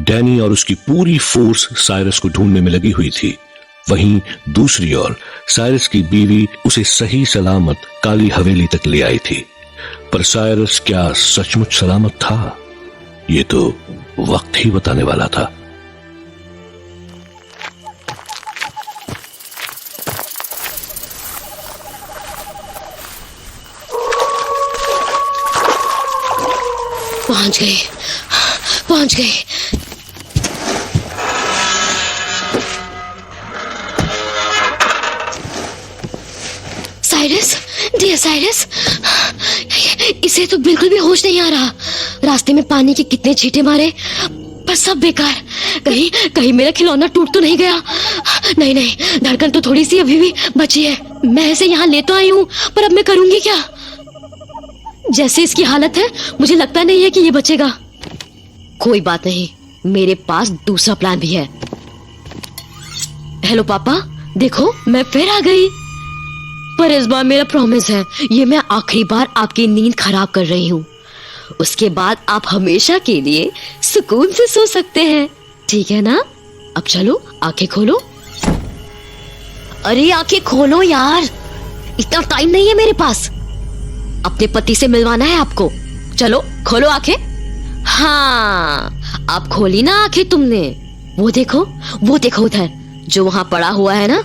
Danny और उसकी पूरी फोर्स साइरस को ढूंढने में लगी हुई थी। वहीं दूसरी ओर साइरस की बीवी उसे सही सलामत काली हवेली तक ले आई थी। पर साइरस क्या सचमुच सलामत था? ये तो वक्त ही बताने वाला था। पहुंच गए, पहुंच गए। साइरस, डियर साइरस, इसे तो बिल्कुल भी होश नहीं आ रहा। रास्ते में पानी के कितने छींटे मारे, पर सब बेकार। कहीं मेरा खिलौना टूट तो नहीं गया? नहीं नहीं, धड़कन तो थोड़ी सी अभी भी बची है। मैं इसे यहाँ ले तो आई हूँ, पर अब मैं करूंगी क्या? जैसे इसकी हालत है, मुझे लगता नहीं है कि ये बचेगा। कोई बात नहीं, मेरे पास दूसरा प्लान भी है। हेलो पापा, देखो मैं फिर आ गई। पर इस बार मेरा प्रॉमिस है, ये मैं आखिरी बार आपकी नींद खराब कर रही हूँ। उसके बाद आप हमेशा के लिए सुकून से सो सकते हैं, ठीक है ना? अब चलो आंखें खोलो। अरे आंखें खोलो यार, इतना टाइम नहीं है मेरे पास। अपने पति से मिलवाना है आपको। चलो खोलो आंखें। हाँ, आप खोली ना आंखें तुमने। वो देखो उधर जो वहां पड़ा हुआ है ना,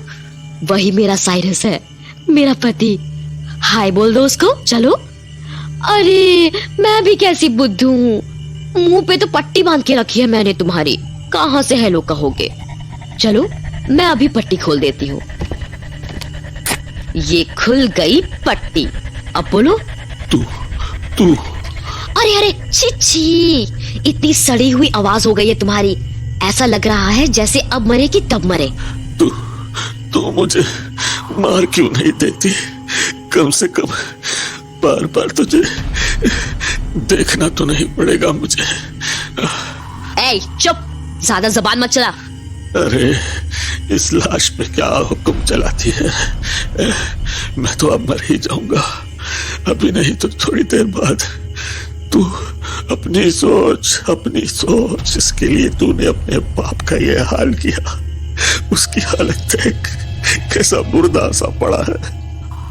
वही मेरा साइरस है, मेरा पति। हाय बोल दो उसको। चलो। अरे मैं भी कैसी बुद्धू हूँ, मुंह पे तो पट्टी बांध के रखी है मैंने तुम्हारी, कहां से हेलो कहोगे? चलो मैं अभी पट्टी खोल देती हूँ। ये खुल गई पट्टी। अब बोलो। तू अरे छी, इतनी सड़ी हुई आवाज हो गई है तुम्हारी। ऐसा लग रहा है जैसे अब मरे कि तब मरे। तू मुझे मार क्यों नहीं देती? कम से कम बार बार तुझे देखना तो नहीं पड़ेगा मुझे। ए चुप, ज्यादा जबान मत चला। अरे इस लाश पे क्या हुक्म चलाती है? मैं तो अब मर ही जाऊंगा, अभी नहीं तो थोड़ी देर बाद। तू अपनी सोच, इसके लिए तूने अपने बाप का ये हाल किया। उसकी हालत देख, कैसा मुर्दा सा पड़ा है,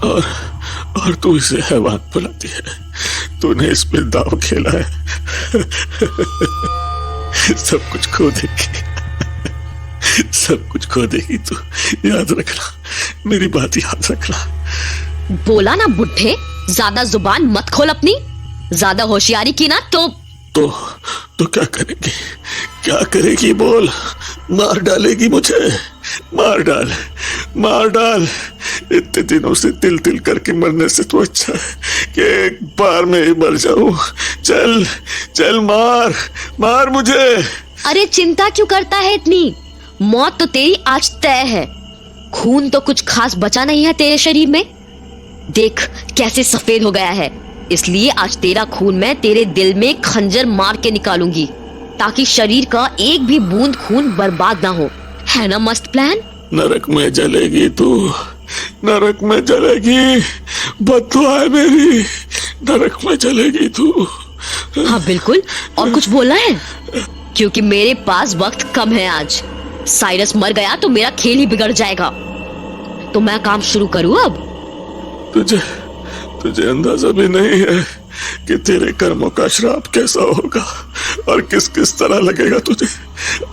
और तू इसे हैवान बुलाती है। तूने इस पे दाव खेला है। सब कुछ खो देगी तू, याद रखना, मेरी बात याद रखना। बोला ना बुढ़े, ज्यादा जुबान मत खोल अपनी। ज्यादा होशियारी की ना तो क्या करेगी बोल? मार डालेगी मुझे? मार डाल। इतने दिनों से तिल करके मरने से तो अच्छा है कि एक बार में ही मर जाऊं। चल मार मुझे। अरे चिंता क्यों करता है इतनी? मौत तो तेरी आज तय है। खून तो कुछ खास बचा नहीं है तेरे शरीर में। देख कैसे सफेद हो गया है। इसलिए आज तेरा खून मैं तेरे दिल में खंजर मार के निकालूंगी, ताकि शरीर का एक भी बूंद खून बर्बाद ना हो। है ना मस्त प्लान? नरक में जलेगी तू, नरक में जलेगी। बददुआ है मेरी, नरक में जलेगी तू। हाँ बिल्कुल। और कुछ बोलना है? क्योंकि मेरे पास वक्त कम है आज। साइरस मर गया तो मेरा खेल ही बिगड़ जाएगा। तो मैं काम शुरू करूं अब? तुझे अंदाजा भी नहीं है कि तेरे कर्मों का श्राप कैसा होगा और किस तरह लगेगा तुझे।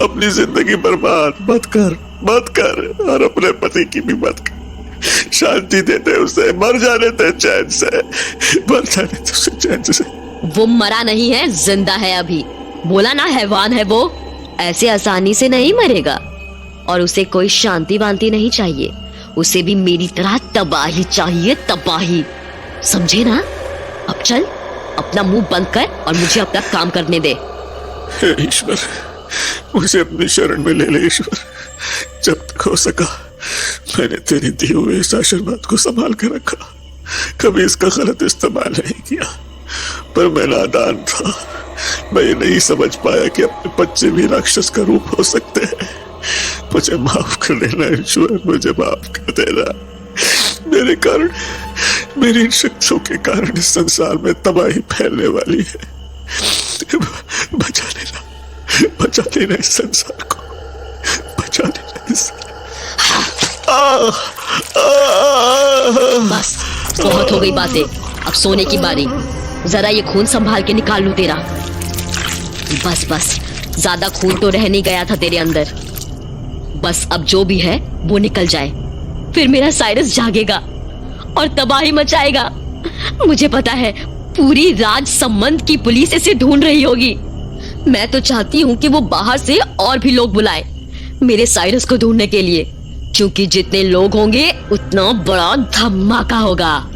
अपनी जिंदगी बर्बाद मत कर और अपने पति की भी मत कर। शांति देते उसे, मर जाने दे चैन से। वो मरा नहीं है, जिंदा है अभी। बोला ना हैवान है वो, ऐसे आसानी से नहीं मरेगा। और उसे कोई शांति वांति नहीं चाहिए, उसे भी मेरी तरह तबाही चाहिए, तबाही। समझे ना? अब चल, अपना मुंह बंद कर और मुझे अपना काम करने दे। हे ईश्वर, मुझे अपनी शरण में ले ले ईश्वर। जब तक हो सका मैंने तेरी दिए हुए इस आशीर्वाद को संभाल कर रखा, कभी इसका गलत इस्तेमाल नहीं किया। पर मैं नादान था, मैं ये नहीं समझ पाया कि अपने बच्चे भी राक्षस का रूप हो सकते हैं। मुझे माफ कर देना ईश्वर, मुझे माफ कर देना। मेरे कारण, मेरी इन शक्तियों के कारण इस संसार में तबाही फैलने वाली है। बचा लेना। लेना इस संसार को, बचा लेना इस बस बहुत हो गई बातें, अब सोने की बारी। जरा ये खून संभाल के निकाल लूं तेरा। बस बस, ज्यादा खून तो रह नहीं गया था तेरे अंदर। बस अब जो भी है वो निकल जाए, फिर मेरा साइरस जागेगा और तबाही मचाएगा। मुझे पता है पूरी राज संबंध की पुलिस इसे ढूंढ रही होगी। मैं तो चाहती हूँ कि वो बाहर से और भी लोग बुलाए मेरे साइरस को ढूंढने के लिए, क्योंकि जितने लोग होंगे उतना बड़ा धमाका होगा।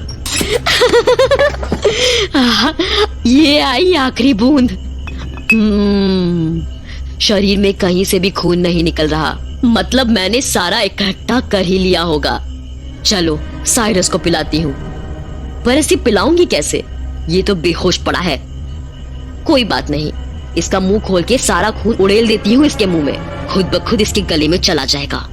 ये आई आखिरी बूंद। शरीर में कहीं से भी खून नहीं निकल रहा, मतलब मैंने सारा इकट्ठा कर ही लिया होगा। चलो साइरस को पिलाती हूँ। पर इसे पिलाऊंगी कैसे? ये तो बेहोश पड़ा है। कोई बात नहीं, इसका मुंह खोल के सारा खून उड़ेल देती हूँ इसके मुंह में, खुद ब खुद इसके गले में चला जाएगा।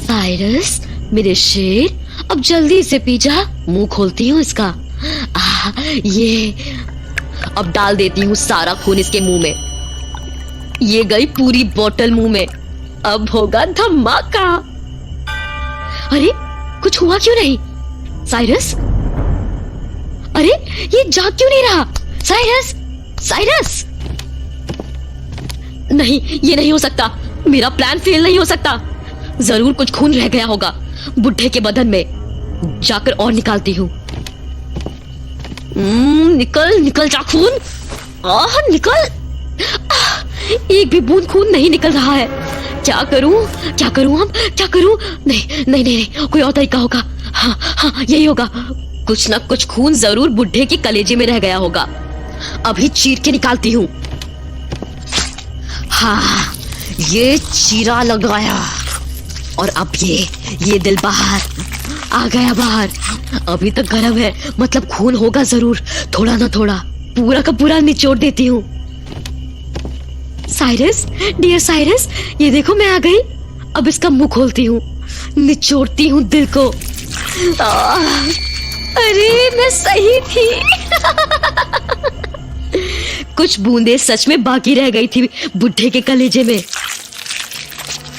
साइरस मेरे शेर, अब जल्दी से पी जा। मुंह खोलती हूँ इसका। ये अब डाल देती हूँ सारा खून इसके मुंह में। ये गई पूरी बोतल मुंह में। अब होगा धमाका। अरे कुछ हुआ क्यों नहीं साइरस? अरे ये जाग क्यों नहीं रहा? Cyrus, Cyrus! नहीं, ये नहीं हो सकता। मेरा प्लान फेल नहीं हो सकता। जरूर कुछ खून रह गया होगा बुढ़े के बदन में। जाकर और निकालती हूँ। निकल निकल जा खून। निकल। एक भी बूंद खून नहीं निकल रहा है। क्या करूं हम? क्या करूं? नहीं नहीं नहीं, कोई और तरीका होगा। हाँ, यही होगा। कुछ ना कुछ खून जरूर बुढ़े के कलेजे में रह गया होगा। अभी चीर के निकालती हूँ। हाँ, ये चीरा लगाया और अब ये दिल बाहर आ गया बाहर। अभी तक गर्म है, मतलब खून होगा जरूर, थोड़ा ना थोड़ा। पूरा का पूरा निचोड़ देती हूँ। साइरस, डियर साइरस, ये देखो मैं आ गई। अब इसका मुंह खोलती हूँ, निचोड़ती हूँ दिल को। अरे मैं सही थी। कुछ बूंदे सच में बाकी रह गई थी बुढ़े के कलेजे में।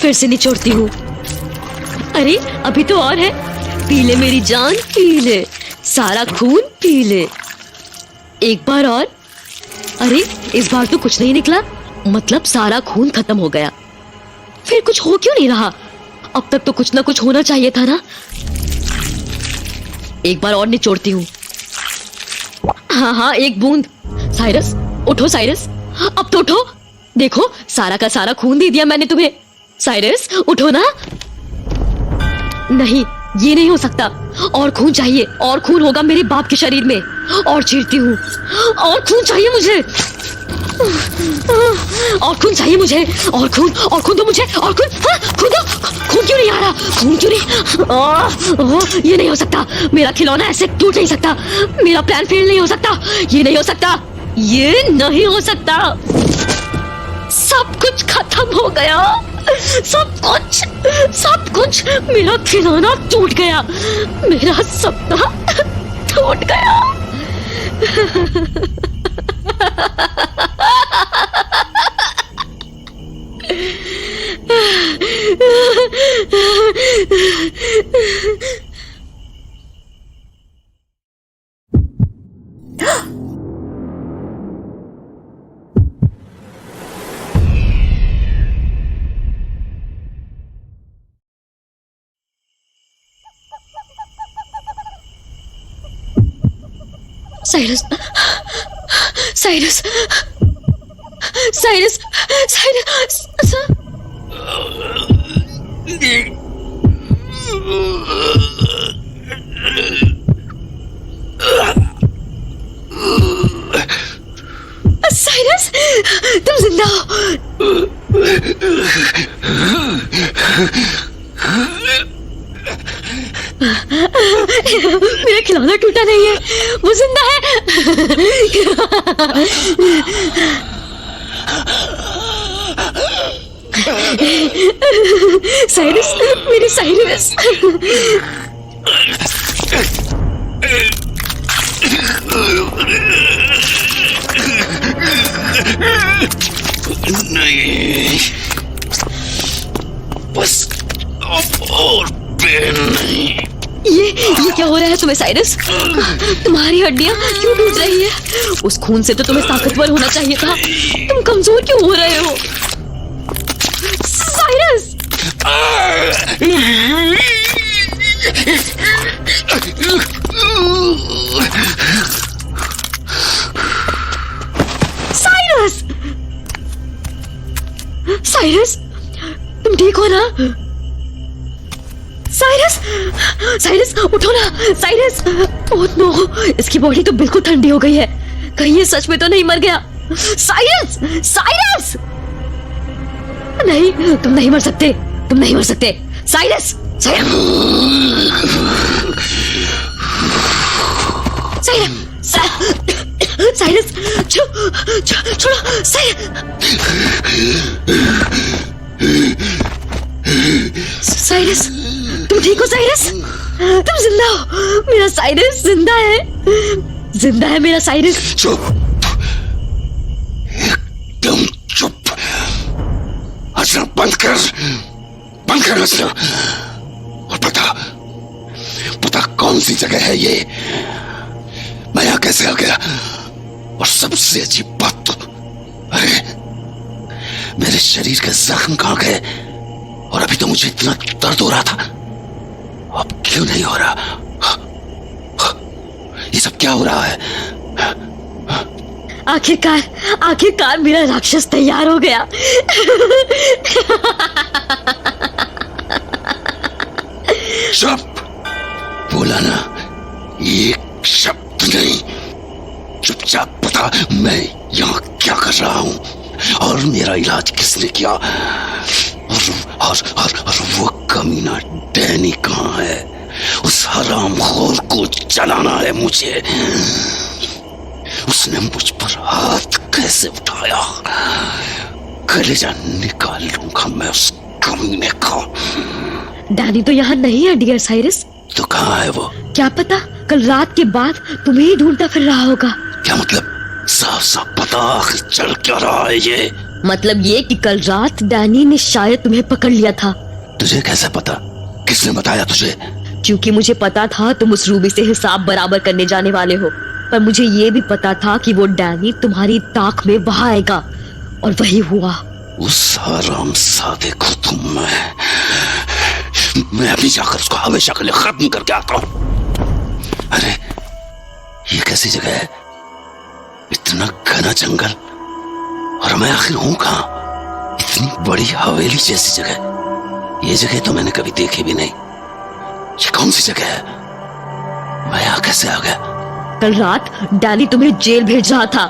फिर से निचोड़ती हूँ। अरे अभी तो और है। पी ले मेरी जान, पी ले सारा खून, पी ले एक बार और। अरे इस बार तो कुछ नहीं निकला, मतलब सारा खून खत्म हो गया। फिर कुछ हो क्यों नहीं रहा? अब तक तो कुछ ना कुछ होना चाहिए था ना। एक बार और निचोड़ती हूँ। हाँ, एक बूंद। साइरस उठो, साइरस अब तो उठो। देखो सारा का सारा खून दे दिया मैंने तुम्हें। साइरस उठो ना। नहीं, ये नहीं हो सकता। और खून चाहिए, और खून होगा मेरे बाप के शरीर में। और चीरती हूँ। और खून चाहिए मुझे, और खून चाहिए मुझे, और खून दो मुझे, और खून। खून दो। खून क्यों नहीं आ रहा? खून क्यों नहीं? ये नहीं हो सकता। मेरा खिलौना ऐसे टूट नहीं सकता। मेरा प्लान फेल नहीं हो सकता। ये नहीं हो सकता, ये नहीं हो सकता। सब कुछ खत्म हो गया, सब कुछ। मेरा खिलौना टूट गया, मेरा सपना टूट गया। Cyrus, Cyrus, Cyrus, Cyrus. Cyrus, तुम जिंदा हो। मेरा खिलौना टूटा नहीं है, वो जिंदा है। साइरस, मेरी साइरस। नहीं, बस अब और पेन नहीं। ये क्या हो रहा है तुम्हें साइरस? तुम्हारी हड्डियां क्यों टूट रही है? उस खून से तो तुम्हें ताकतवर होना चाहिए था। तुम कमजोर क्यों हो रहे हो साइरस? साइरस, साइरस, तुम ठीक हो ना? साइरस, साइरस उठो ना साइरस। ओह नो, इसकी बॉडी तो बिल्कुल ठंडी हो गई है। कहीं ये सच में तो नहीं मर गया? साइरस, साइरस, नहीं, तुम नहीं मर सकते, तुम नहीं मर सकते साइरस, साइरस, साइरस, साइरस, छोड़ो साइरस, तुम ठीक हो साइरस? तुम जिंदा हो? मेरा साइरस जिंदा है, जिंदा है मेरा साइरस। चुप, एकदम चुप। हंसना बंद कर, बंद कर हंसना। और पता कौन सी जगह है ये? मैं यहां कैसे आ गया? और सबसे अजीब बात तो, अरे मेरे शरीर के जख्म कहां गए? और अभी तो मुझे इतना दर्द हो रहा था, अब क्यों नहीं हो रहा? ये सब क्या हो रहा है? आखिरकार मेरा राक्षस तैयार हो गया। चुप, बोला ना, एक शब्द नहीं। चुपचाप बता मैं यहाँ क्या कर रहा हूँ और मेरा इलाज किसने किया? और वो कमीना डैनी कहाँ है? उस हरामखोर को जलाना है मुझे। उसने मुझ पर हाथ कैसे उठाया? कलेजा निकाल लूंगा मैं उस कमीने का। डैनी तो यहाँ नहीं है डियर साइरस। तो कहाँ है वो? क्या पता, कल रात के बाद तुम्हें ही ढूंढता फिर रहा होगा। क्या मतलब? साफ साफ बता, आखिर चल क्या रहा है ये? मतलब ये कि कल रात डैनी ने शायद तुम्हें पकड़ लिया था। तुझे कैसे पता? किसने बताया तुझे? क्योंकि मुझे पता था तुम उस रूबी से हिसाब बराबर करने जाने वाले हो, पर मुझे ये भी पता था कि वो डैनी तुम्हारी ताक में बहाएगा, और वही हुआ। उस हरामजादे को तो मैं अभी जाकर उसको हमेशा के लिए खत्म करके आता हूँ। अरे ये कैसी जगह है? इतना घना जंगल, और मैं आखिर हूं कहां? इतनी बड़ी हवेली जैसी जगह, ये जगह तो मैंने कभी देखी भी नहीं। ये कौन सी जगह है? मैं यहां कैसे आ गया? कल रात डैनी तुम्हें जेल भेज रहा था।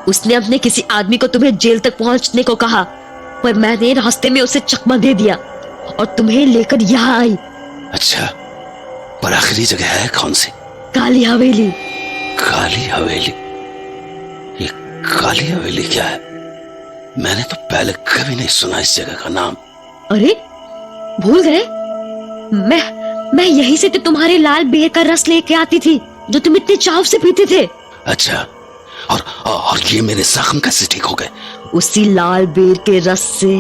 उसने अपने किसी आदमी को तुम्हें जेल तक पहुंचने को कहा, पर मैंने रास्ते में उसे चकमा दे दिया और तुम्हें लेकर यहाँ आई। अच्छा, पर आखिरी जगह है कौन सी? काली हवेली। काली हवेली? ये काली हवेली क्या है? मैंने तो पहले कभी नहीं सुना इस जगह का नाम। अरे भूल गए? मैं यहीं से तो तुम्हारे लाल बेर का रस लेके आती थी जो तुम इतने चाव से पीते थे। अच्छा, और ये मेरे जख्म कैसे ठीक हो गए? उसी लाल बेर के रस से।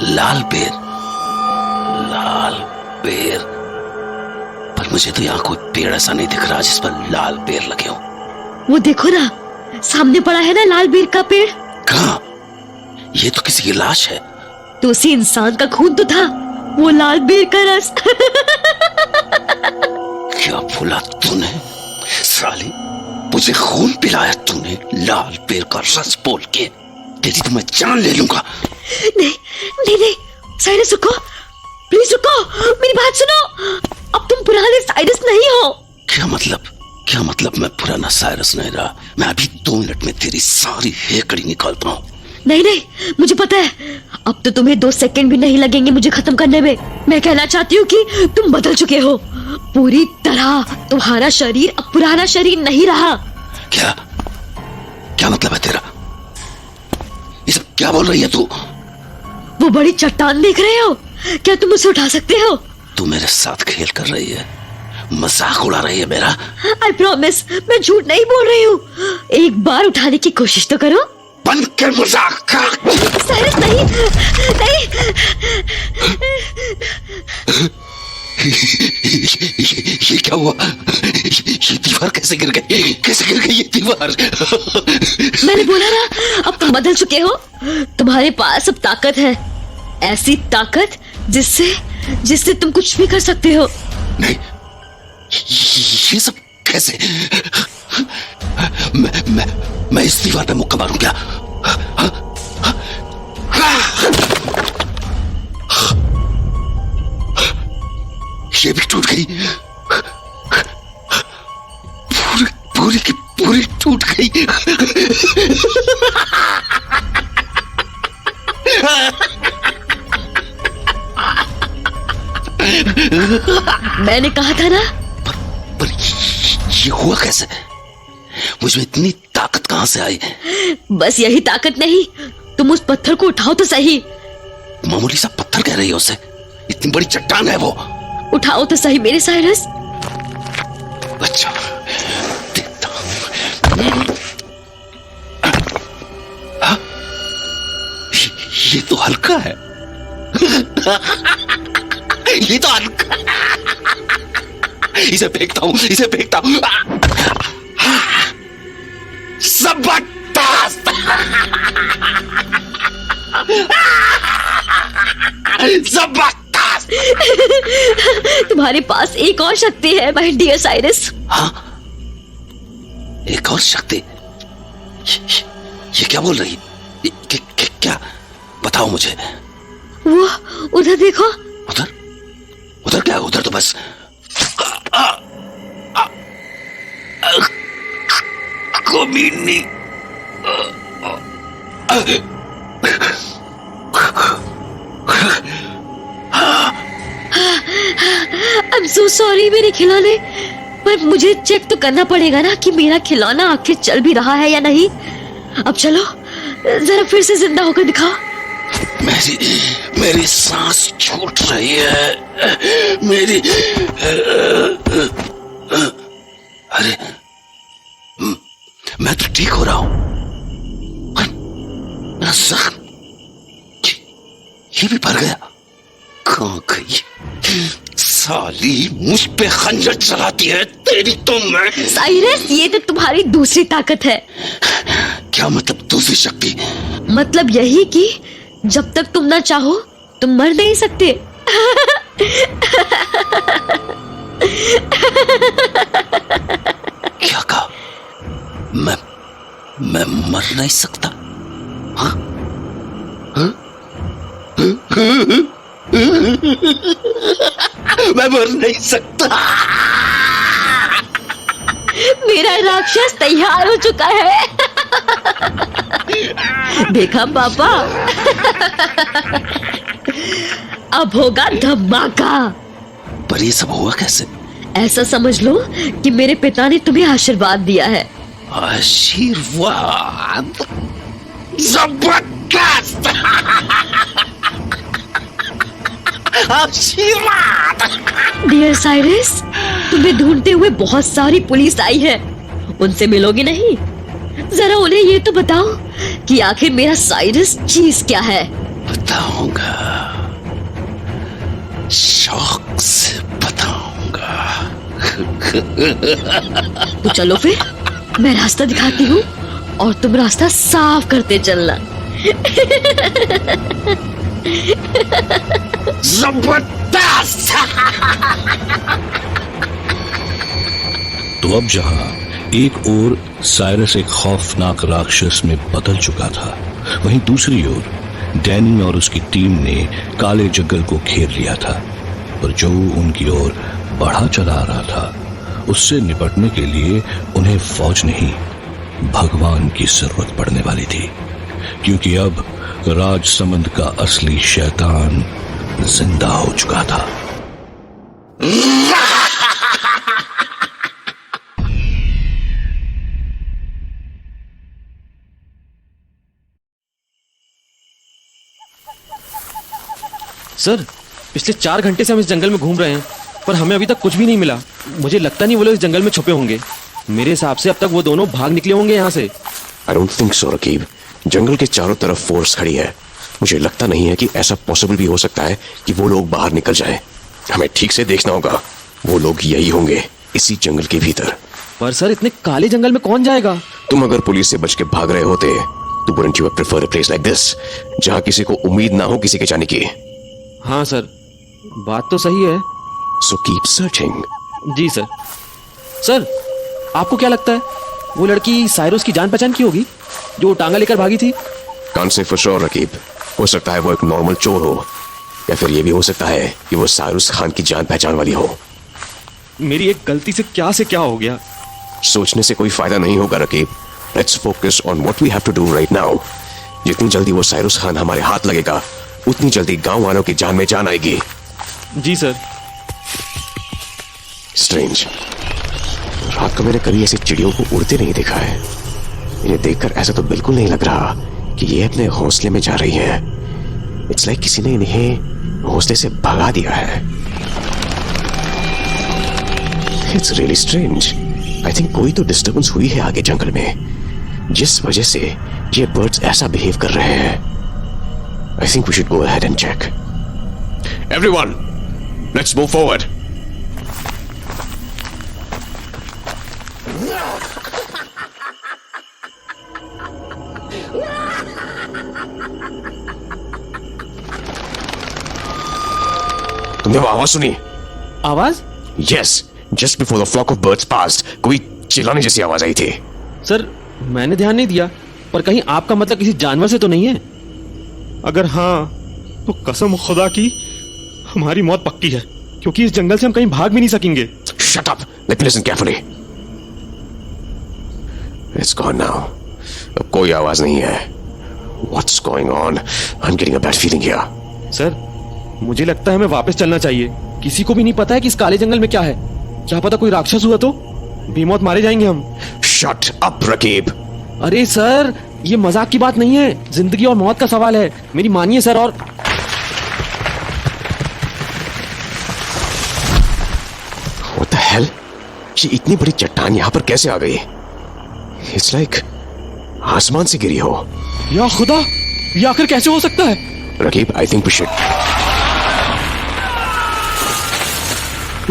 लाल बेर? लाल बेर? पर मुझे तो यहाँ कोई पेड़ ऐसा नहीं दिख रहा जिस पर लाल बेर लगे हो। वो देखो ना, सामने पड़ा है ना लाल बेर का पेड़। कहाँ? ये तो किसी की लाश है। तो उसी इंसान का खून तो था, वो लाल बेर का रस। क्या बोला तूने? साली, मुझे खून पिलाया तूने लाल बेर का रस बोल के। तेरी तो मैं जान ले लूंगा। नहीं नहीं नहीं, साइरस रुको, प्लीज रुको, मेरी बात सुनो। अब तुम पुराने साइरस नहीं हो। क्या मतलब? क्या मतलब मैं पुराना साइरस नहीं रहा? मैं अभी 2 मिनट में तेरी सारी हेकड़ी निकालता हूँ। नहीं नहीं, मुझे पता है, अब तो तुम्हें 2 सेकंड भी नहीं लगेंगे मुझे खत्म करने में। मैं कहना चाहती हूँ कि तुम बदल चुके हो पूरी तरह। तुम्हारा शरीर अब पुराना शरीर नहीं रहा। क्या? क्या मतलब है तेरा? ये सब क्या बोल रही है तू? वो बड़ी चट्टान देख रहे हो? क्या तुम उसे उठा सकते हो? तू मेरे साथ खेल कर रही है, मजाक उड़ा रही है मेरा। आई प्रॉमिस, मैं झूठ नहीं बोल रही हूँ। एक बार उठाने की कोशिश तो करो। बंद कर मजाक। ये क्या हुआ? ये दीवार कैसे गिर गई? कैसे गिर गई ये दीवार? मैंने बोला ना, अब तुम बदल चुके हो। तुम्हारे पास अब ताकत है, ऐसी ताकत जिससे तुम कुछ भी कर सकते हो। नहीं, ये सब कैसे? मैं इस दीवार पे मुक्का मारूं क्या? ये भी टूट गई, पूरी की पूरी टूट गई। मैंने कहा था ना। पर ये हुआ कैसे? मुझमें इतनी ताकत कहां से आई? बस यही ताकत नहीं, तुम उस पत्थर को उठाओ तो सही। मामूली सा पत्थर कह रही हो उसे? इतनी बड़ी चट्टान है वो। उठाओ तो सही मेरे साइरस। अच्छा, देखता हूं। ये तो हल्का है। ये तो हल्का। इसे फेंकता हूं, इसे फेंकता हूं। जबरदस्त, जबरदस्त। तुम्हारे पास एक और शक्ति है माय डियर साइरस। हाँ, एक और शक्ति? ये क्या बोल रही? क्या? बताओ मुझे। वो उधर देखो। उधर? उधर क्या? उधर तो बस कमीनी। I'm so sorry मेरे खिलौने, पर मुझे चेक तो करना पड़ेगा ना कि मेरा खिलौना आखिर चल भी रहा है या नहीं। अब चलो जरा फिर से जिंदा होकर दिखाओ। मेरी सांस छूट रही है। मेरी अरे, मैं तो ठीक हो रहा हूं। मेरा जख्म ये भी भर गया। कहां गई साली? मुझ पे खंजर चलाती है तेरी तो मैं। साइरस, ये तो तुम्हारी दूसरी ताकत है। क्या मतलब दूसरी शक्ति? मतलब यही कि जब तक तुम ना चाहो तुम मर नहीं सकते। क्या कहा? मैं मर नहीं सकता? हाँ? हाँ? मैं मर नहीं सकता। मेरा राक्षस तैयार हो चुका है। देखा पापा? अब होगा धमाका। पर ये सब हुआ कैसे? ऐसा समझ लो कि मेरे पिता ने तुम्हें आशीर्वाद दिया है। आशीर्वाद? जबरदस्त। आशीर्वाद। डियर साइरस, तुम्हें ढूंढते हुए बहुत सारी पुलिस आई है। उनसे मिलोगे नहीं? जरा उन्हें ये तो बताओ कि आखिर मेरा साइरस चीज क्या है। बताऊंगा, शौक से बताऊंगा। तो चलो फिर, मैं रास्ता दिखाती हूँ और तुम रास्ता साफ करते चलना। जबरदस्त। तो अब जहां एक ओर साइरस एक खौफनाक राक्षस में बदल चुका था, वहीं दूसरी ओर डैनी और उसकी टीम ने काले जंगल को घेर लिया था। पर जो उनकी ओर बढ़ा चला रहा था, उससे निपटने के लिए उन्हें फौज नहीं, भगवान की जरूरत पड़ने वाली थी। क्योंकि अब राजसमंद का असली शैतान जिंदा हो चुका था। सर, पिछले 4 घंटे से हम इस जंगल में घूम रहे हैं, पर हमें अभी तक कुछ भी नहीं मिला। मुझे लगता नहीं वो लोग इस जंगल में छुपे होंगे। मेरे हिसाब से अब तक वो दोनों भाग निकले होंगे यहाँ से। I don't think so, Raqib. जंगल के चारों तरफ फोर्स खड़ी है। मुझे लगता नहीं है कि ऐसा पॉसिबल भी हो सकता है कि वो लोग बाहर निकल जाएं। हमें ठीक से देखना होगा। वो लोग यही होंगे, इसी जंगल के भीतर। पर सर इतने काले जंगल में कौन जाएगा? तुम अगर पुलिस से बच के भाग रहे होते तो wouldn't you prefer a place like this, जहां किसी को उम्मीद ना हो किसी के जाने की? हाँ सर, बात तो सही है। So keep searching. जी सर। सर आपको क्या लगता है वो लड़की साइरस की जान पहचान की होगी जो टांगा लेकर भागी थी? Can't say for sure, Raqib. हो सकता है वो एक नॉर्मल चोर हो, या फिर ये भी हो सकता है कि वो साइरस खान की जान पहचान वाली हो। मेरी एक गलती से क्या हो गया? सोचने से कोई फायदा नहीं होगा Raqeeb. Let's focus on what we have to do right now. जितनी जल्दी वो साइरस खान हमारे हाथ लगेगा उतनी जल्दी गांव वालों की जान में जान आएगी। जी सर। स्ट्रेंज, रात को मैंने कभी ऐसी चिड़ियों को उड़ते नहीं देखा है। इन्हें देखकर ऐसा तो बिल्कुल नहीं लग रहा कि ये अपने घोंसले में जा रही हैं। इट्स लाइक किसी ने इन्हें घोंसले से भगा दिया है। It's really strange. I think कोई तो डिस्टर्बेंस हुई है आगे जंगल में, जिस वजह से ये बर्ड्स ऐसा बिहेव कर रहे हैं। I think we should go ahead and check. Everyone, let's move forward. तुमने वो आवाज सुनी? आवाज? Yes, just before the flock of birds passed, कोई चिल्लाने जैसी आवाज आई थी। सर मैंने ध्यान नहीं दिया, पर कहीं आपका मतलब किसी जानवर से तो नहीं है? अगर हाँ तो कसम खुदा की हमारी मौत पक्की है, क्योंकि इस जंगल से हम कहीं भाग भी नहीं सकेंगे। Shut up. Let me listen carefully. It's gone now. अब कोई आवाज नहीं है। What's going on? I'm getting a bad feeling here. Sir मुझे लगता है हमें वापस चलना चाहिए। किसी को भी नहीं पता है कि इस काले जंगल में क्या है। क्या पता कोई राक्षस हुआ तो बेमौत मारे जाएंगे हम। Shut up, Raqib. अरे सर ये मजाक की बात नहीं है, जिंदगी और मौत का सवाल है, मेरी मानिए सर। और What the hell? ये इतनी बड़ी चट्टान यहाँ पर कैसे आ गई? It's like आसमान से गिरी हो। या खुदा, ये आखिर कैसे हो सकता है? Raqib, I think we should.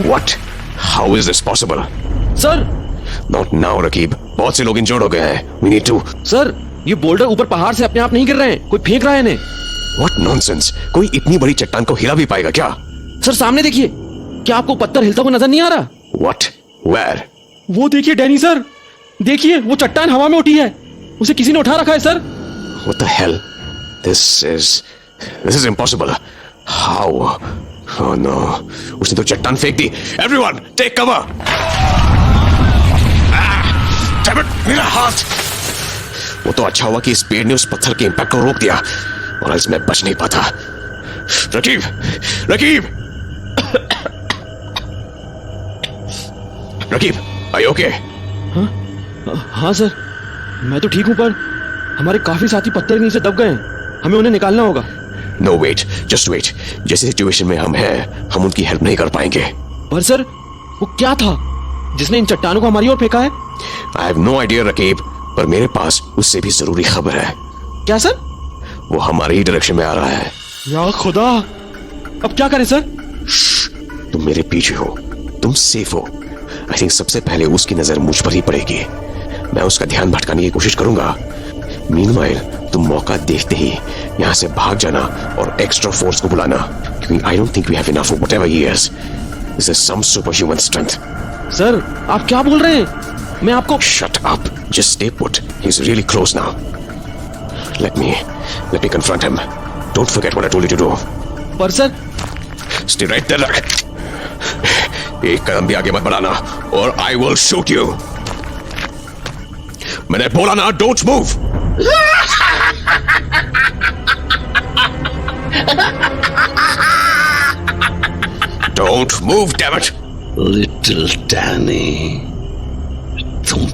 What? How is this possible? Sir Not now, Raqib. बहुत से लोग इंजर्ड हो गए हैं। We need to. सर ये बोल्डर ऊपर पहाड़ से अपने आप नहीं गिर रहे हैं, कोई फेंक रहा है इन्हें। What nonsense? कोई इतनी बड़ी चट्टान को हिला भी पाएगा क्या? सर सामने देखिए, क्या आपको पत्थर हिलता हुआ नजर नहीं आ रहा? What? Where? वो देखिए डैनी सर, देखिए वो चट्टान हवा में उठी है, उसे किसी ने उठा रखा है sir. What the hell? This is impossible. How? Oh no! उसने तो चट्टान फेंक दी। Everyone, take cover! Damn it! मेरा हाथ! वो तो अच्छा हुआ कि इस पेड़ ने उस पत्थर के इम्पैक्ट को रोक दिया, और आज मैं बच नहीं पाता। Raqib! Raqib! Raqib, are you okay? हाँ सर, मैं तो ठीक हूँ, पर हमारे काफी साथी पत्थर के नीचे दब गए हैं, हमें उन्हें निकालना होगा। No wait, just wait. जैसे सिचुएशन में हम हैं, हम उनकी हेल्प नहीं कर पाएंगे। पर सर वो क्या था जिसने इन चट्टानों को हमारी ओर फेंका है? I have no idea, Raqib, पर मेरे पास उससे भी जरूरी खबर है। क्या सर? वो हमारे ही डायरेक्शन में आ रहा है। या खुदा, अब क्या करें सर? तुम मेरे पीछे हो, तुम सेफ हो। आई थिंक सबसे पहले उसकी नजर मुझ पर ही पड़ेगी। मैं उसका ध्यान भटकाने की कोशिश करूंगा। मीनवाइल तुम मौका देखते ही यहाँ से भाग जाना और एक्स्ट्रा फोर्स को बुलाना, क्योंकि I don't think we have enough whatever he is. This is some superhuman strength. Sir आप क्या बोल रहे हैं? मैं आपको। Shut up, just stay put. He is really close now. Let me confront him. Don't forget what I told you to do. पर sir. Stay right there. एक कदम भी आगे मत बढ़ाना और आई विल शूट यू। मैंने बोला ना, don't move. Don't move, damn it. Little Danny, तुम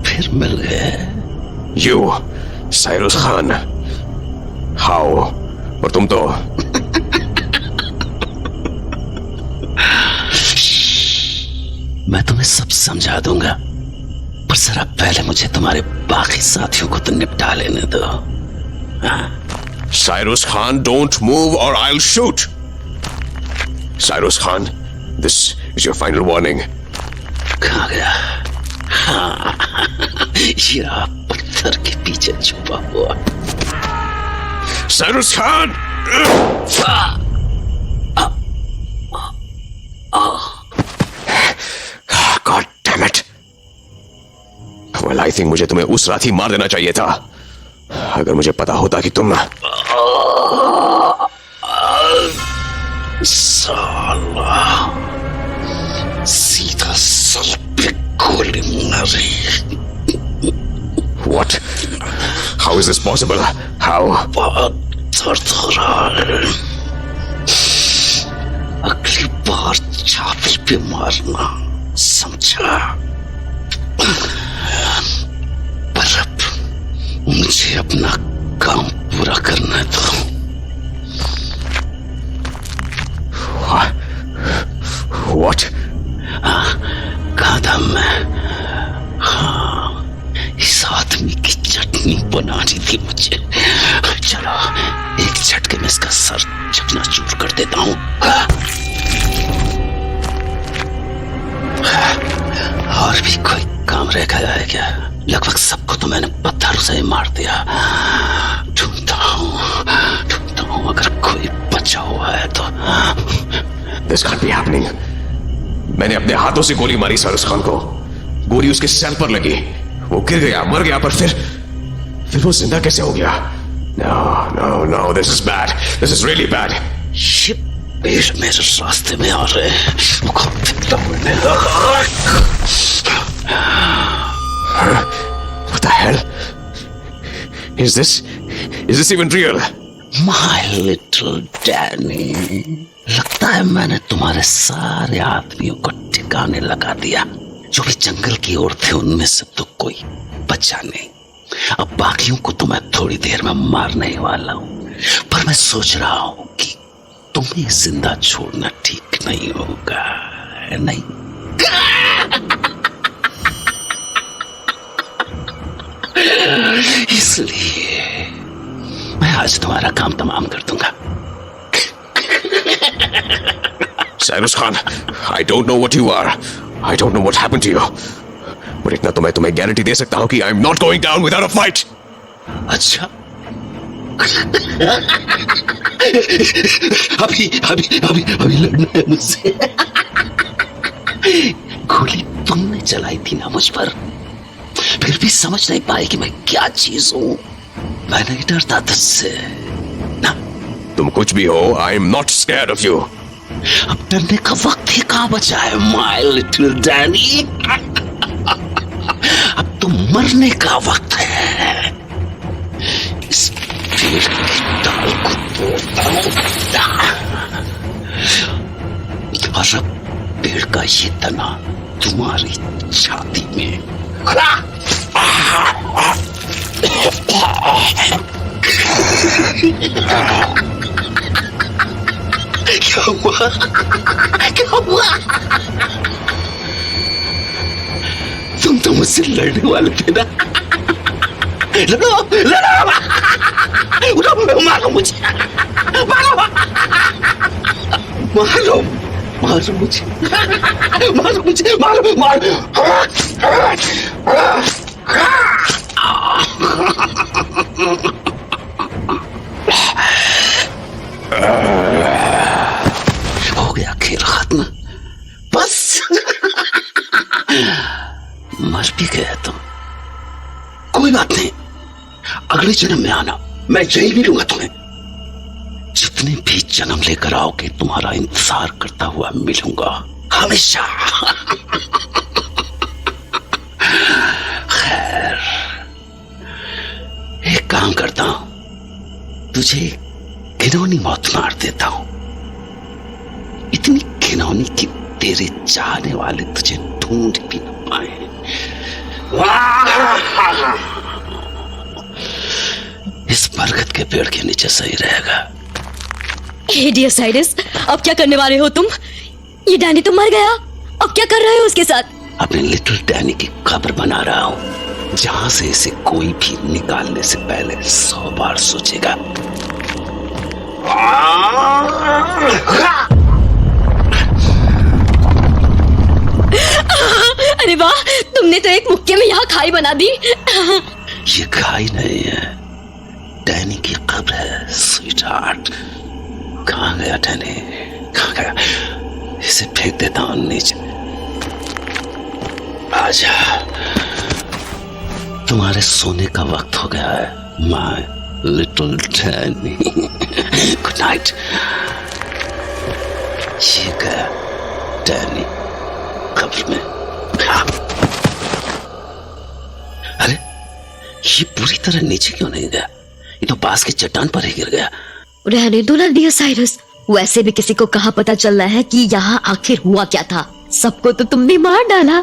फिर मिल गए। You Cyrus Khan. हाउ? और तुम तो मैं तुम्हें सब समझा दूंगा, पर जरा पहले मुझे तुम्हारे बाकी साथियों को तो निपटा लेने दो। साइरस खान, डोंट मूव और I will shoot. Cyrus Khan, this is your final warning. कहाँ गया? हाँ, ये रहा पत्थर के पीछे छुपा हुआ। Cyrus Khan! God damn it! Well, I think मुझे तुम्हें उस रात ही मार देना चाहिए था, अगर मुझे पता होता कि तुम साला सीधा सर पे गोली मारी। What? How is this possible? How? बहुत दर्द हो रहा है। अगली बार छाती पे मारना, समझा? पर अब मुझे अपना काम पूरा करना दो। What? कहा था मैं? हाँ, इस आदमी की चटनी बनानी थी मुझे। चलो, एक झटके में इसका सर चकनाचूर कर देता हूँ। और भी कोई काम रह गया है क्या? लगभग सबको तो मैंने पत्थरों से ही मार दिया। ढूंढता हूँ अगर कोई बचा हुआ है तो। This can't be happening. मैंने अपने हाथों से गोली मारी साइरस खान को। गोली उसके सर पर लगी, वो गिर गया, मर गया, पर फिर वो जिंदा कैसे हो गया? No, this is bad. This is really bad. ये पेड़ मेरे रास्ते में आ रहे हैं। What the hell? Is this even real? My little Danny, लगता है मैंने तुम्हारे सारे आदमियों को ठिकाने लगा दिया। जो भी जंगल की ओर थे उनमें से तो कोई बचा नहीं। अब बाकियों को तो मैं थोड़ी देर में मारने ही वाला हूँ, पर मैं सोच रहा हूँ कि तुम्हें जिंदा छोड़ना ठीक नहीं होगा, नहीं? इसलिए मैं आज तुम्हारा काम तमाम कर दूंगा। Cyrus Khan, I don't know what you are. I don't know what happened to you. पर इतना तो मैं तुम्हें गारंटी दे सकता हूं कि I'm not going down without a fight. अच्छा, अभी लड़ना है मुझसे। गोली तुमने चलाई थी ना मुझ पर, फिर भी समझ नहीं पाए कि मैं क्या चीज हूं। मैं नहीं डरता तुझसे ना। तुम कुछ भी हो, I'm not scared of you. अब डरने का वक्त ही कहां बचा है, my little Danny. अब तो मरने का वक्त है। इस पेड़ की डाल को तोड़ता हूं और अब पेड़ का ये तना तुम्हारी छाती में। क्या हुआ? तुम तो मुझसे लड़ने वाले थे ना? लड़ो, मारो मुझे, मारो मुझे। हो गया खेल खत्म, बस। मर भी गया तो कोई बात नहीं, अगले जन्म में आना, मैं यही मिलूंगा तुम्हें। जितने भी जन्म लेकर आओगे तुम्हारा इंतजार करता हुआ मिलूंगा हमेशा। खैर, एक काम करता हूं, तुझे घिनौनी मौत मार देता हूं, इतनी घिनौनी कि तेरे चाहने वाले तुझे ढूंढ भी न पाए। इस बरगद के पेड़ के नीचे सही रहेगा। डियर साइरस, अब क्या करने वाले हो तुम? ये डैनी तो मर गया, अब क्या कर रहे हो उसके साथ? अपने लिटिल डैनी की कब्र बना रहा हूं, जहां से इसे कोई भी निकालने से पहले 100 बार सोचेगा। खाई बना दी। ये खाई नहीं है, डैनी की कब्र है स्वीटहार्ट। कहाँ गया डैनी, कहाँ गया? इसे फेंक देता हूँ नीचे। आजा, तुम्हारे सोने का वक्त हो गया है my little Danny. Good night. ये गया डैनी कब्र में। अरे ये पूरी तरह नीचे क्यों नहीं गया? ये तो पास की चट्टान पर ही गिर गया। रहने दो ना डियर साइरस, वैसे भी किसी को कहाँ पता चल रहा है कि यहाँ आखिर हुआ क्या था। सबको तो तुमने मार डाला।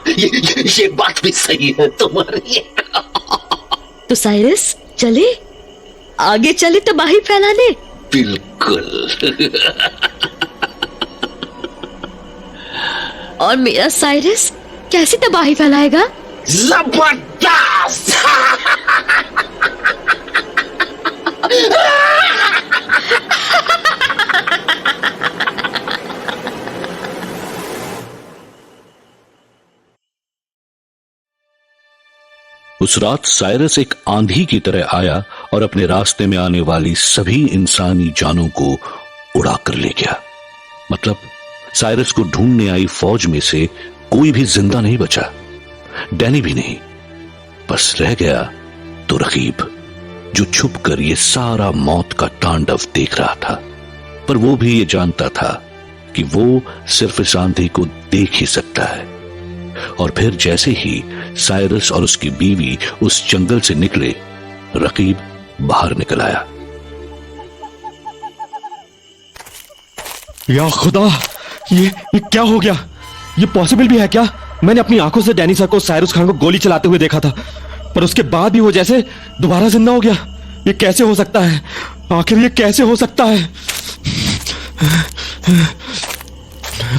ये बात भी सही है तुम्हारी। तो साइरस चले, आगे चले तबाही फैलाने। बिल्कुल। और मेरा साइरस कैसी तबाही फैलाएगा? जबरदस्त। उस रात साइरस एक आंधी की तरह आया और अपने रास्ते में आने वाली सभी इंसानी जानों को उड़ा कर ले गया। मतलब साइरस को ढूंढने आई फौज में से कोई भी जिंदा नहीं बचा, डैनी भी नहीं। बस रह गया तो रकीब, जो छुपकर ये सारा मौत का तांडव देख रहा था। पर वो भी ये जानता था कि वो सिर्फ इस आंधी को देख ही सकता है। और फिर जैसे ही साइरस और उसकी बीवी उस जंगल से निकले, रकीब बाहर निकल आया। या खुदा, ये क्या हो गया? ये पॉसिबल भी है क्या? मैंने अपनी आंखों से डैनी सर को साइरस खान को गोली चलाते हुए देखा था, पर उसके बाद भी वो जैसे दोबारा जिंदा हो गया। ये कैसे हो सकता है? आखिर ये कैसे हो सकता है?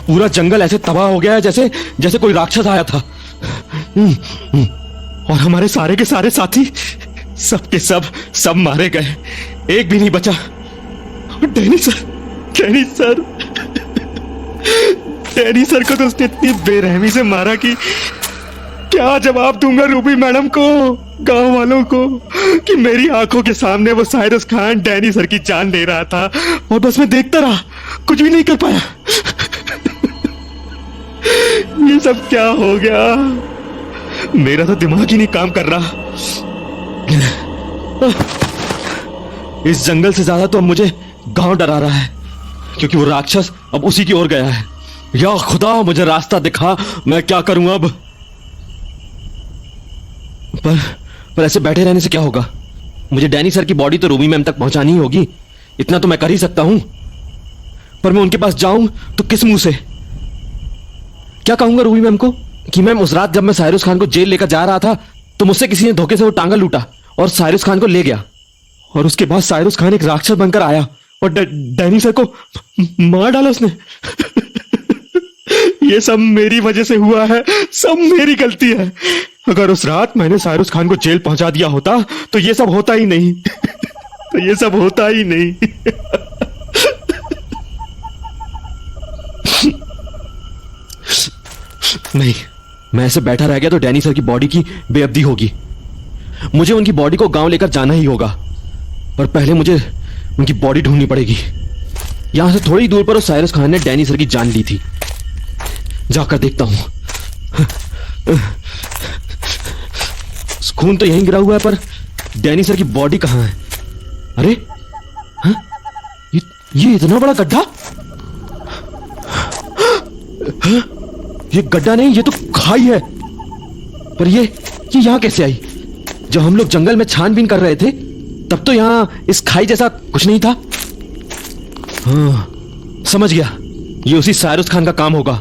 पूरा जंगल ऐसे तबाह हो गया है जैसे जैसे कोई राक्षस आया था। और हमारे सारे के सारे साथी सब के सब मारे गए, एक भी नहीं बचा। डैनी सर को तो उसने इतनी बेरहमी से मारा कि क्या जवाब दूंगा रूबी मैडम को, गांव वालों को, कि मेरी आंखों के सामने वो साइरस खान डैनी सर की जान ले रहा था और बस मैं देखता रहा, कुछ भी नहीं कर पाया। ये सब क्या हो गया? मेरा तो दिमाग ही नहीं काम कर रहा। इस जंगल से ज्यादा तो अब मुझे गांव डरा रहा है, क्योंकि वो राक्षस अब उसी की ओर गया है। या खुदा, मुझे रास्ता दिखा, मैं क्या करूं अब? पर ऐसे बैठे रहने से क्या होगा? मुझे डैनी सर की बॉडी तो रूबी मैम तक पहुंचानी ही होगी, इतना तो मैं कर ही सकता हूं। पर मैं उनके पास जाऊं तो किस मुंह से? क्या कहूंगा रूबी मैम को कि मैम, उस रात जब मैं साइरस खान को जेल लेकर जा रहा था तो मुझसे किसी ने धोखे से वो टांगा लूटा और साइरस खान को ले गया, और उसके बाद साइरस खान एक राक्षस बनकर आया और डैनी सर को मार डाला उसने। ये सब मेरी वजह से हुआ है, सब मेरी गलती है। अगर उस रात मैंने साइरस खान को जेल पहुंचा दिया होता तो ये सब होता ही नहीं। तो ये सब होता ही नहीं। नहीं, मैं ऐसे बैठा रह गया तो डैनी सर की बॉडी की बेअब्दी होगी। मुझे उनकी बॉडी को गांव लेकर जाना ही होगा, पर पहले मुझे उनकी बॉडी ढूंढनी पड़ेगी। यहां से थोड़ी दूर पर उस साइरस खान ने डैनी सर की जान ली थी, जाकर देखता हूं। खून तो यहीं गिरा हुआ है, पर डैनी सर की बॉडी कहां है? अरे हाँ? ये इतना बड़ा गड्ढा? हाँ? ये गड्ढा नहीं, ये तो खाई है। पर ये यहां कैसे आई? जब हम लोग जंगल में छानबीन कर रहे थे तब तो यहां इस खाई जैसा कुछ नहीं था। हाँ, समझ गया, ये उसी साइरस खान का काम होगा।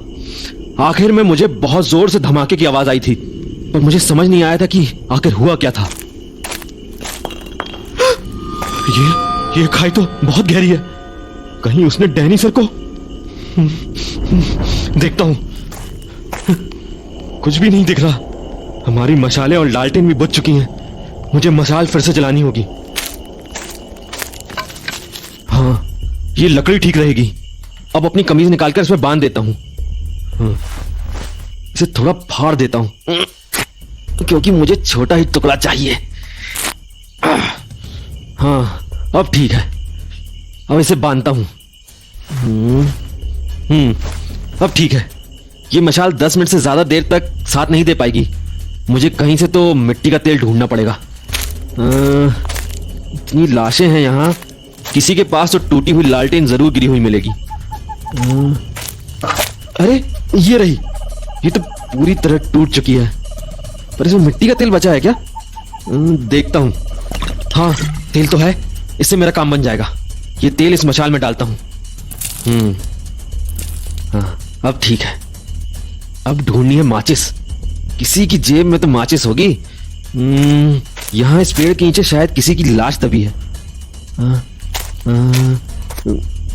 आखिर में मुझे बहुत जोर से धमाके की आवाज आई थी, पर मुझे समझ नहीं आया था कि आखिर हुआ क्या था। ये खाई तो बहुत गहरी है, कहीं उसने डैनी सर को... देखता हूं, कुछ भी नहीं दिख रहा। हमारी मशालें और लालटेन भी बुझ चुकी हैं, मुझे मशाल फिर से जलानी होगी। हाँ, ये लकड़ी ठीक रहेगी। अब अपनी कमीज निकालकर इसमें बांध देता हूं। हाँ। थोड़ा फाड़ देता हूं, क्योंकि मुझे छोटा ही टुकड़ा चाहिए। हाँ, अब ठीक है। अब इसे बांधता हूं। अब ठीक है। ये मशाल 10 मिनट से ज्यादा देर तक साथ नहीं दे पाएगी। मुझे कहीं से तो मिट्टी का तेल ढूंढना पड़ेगा। इतनी लाशें हैं यहाँ, किसी के पास तो टूटी हुई लालटेन जरूर गिरी हुई मिलेगी। अरे ये रही, ये तो पूरी तरह टूट चुकी है, पर इसमें मिट्टी का तेल बचा है क्या? देखता हूँ। हाँ, तेल तो है, इससे मेरा काम बन जाएगा। ये तेल इस मशाल में डालता हूँ। हाँ, अब ठीक है। अब ढूंढनी है माचिस। किसी की जेब में तो माचिस होगी। यहाँ इस पेड़ के नीचे शायद किसी की लाश दबी है।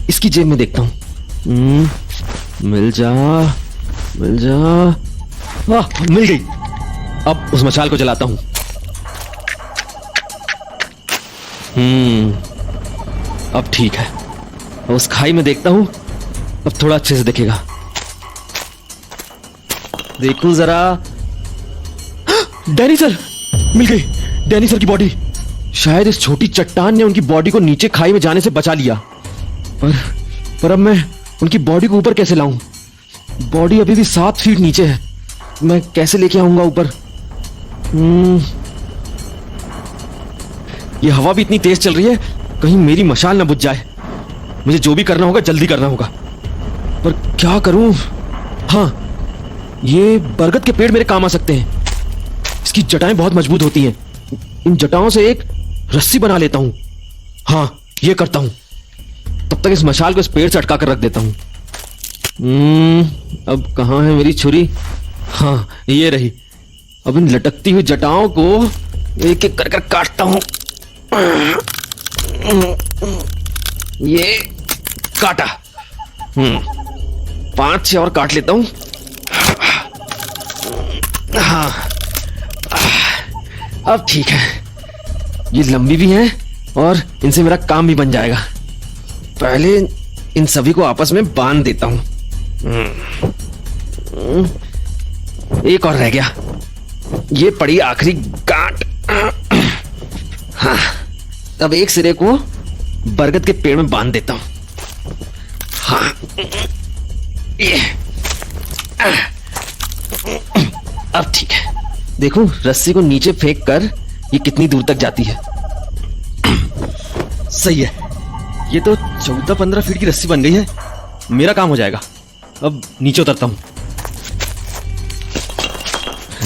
इसकी जेब में देखता हूँ। मिल जा, मिल जा। मिल गई। अब उस मशाल को जलाता हूँ। अब ठीक है। अब उस खाई में देखता हूँ, अब थोड़ा अच्छे से दिखेगा। देखूं जरा। डैनी सर, मिल गई। डैनी सर की बॉडी। शायद इस छोटी चट्टान ने उनकी बॉडी को नीचे खाई में जाने से बचा लिया। पर अब मैं उनकी बॉडी को ऊपर कैसे लाऊं? बॉडी अभी भी 7 फीट नीचे है। मैं कैसे लेके आऊंगा ऊपर? ये हवा भी इतनी तेज चल रही है, कहीं मेरी मशाल ना बुझ जाए। मुझे जो भी करना होगा जल्दी करना होगा, पर क्या करूं? हाँ, ये बरगद के पेड़ मेरे काम आ सकते हैं। इसकी जटाएं बहुत मजबूत होती हैं। इन जटाओं से एक रस्सी बना लेता हूं। हाँ, ये करता हूं। तब तक इस मशाल को इस पेड़ से अटका कर रख देता हूं। अब कहां है मेरी छुरी? हाँ, ये रही। अब इन लटकती हुई जटाओं को एक एक कर काटता हूं। ये काटा। 5-6 और काट लेता हूं। हाँ, अब ठीक है। ये लंबी भी हैं और इनसे मेरा काम भी बन जाएगा। पहले इन सभी को आपस में बांध देता हूं। एक और रह गया। ये पड़ी आखिरी गांठ। हाँ, अब एक सिरे को बरगद के पेड़ में बांध देता हूं। हाँ, ये अब ठीक है। देखो, रस्सी को नीचे फेंक कर ये कितनी दूर तक जाती है। सही है। ये तो 14-15 फीट की रस्सी बन गई है। मेरा काम हो जाएगा। अब नीचे उतरता हूं।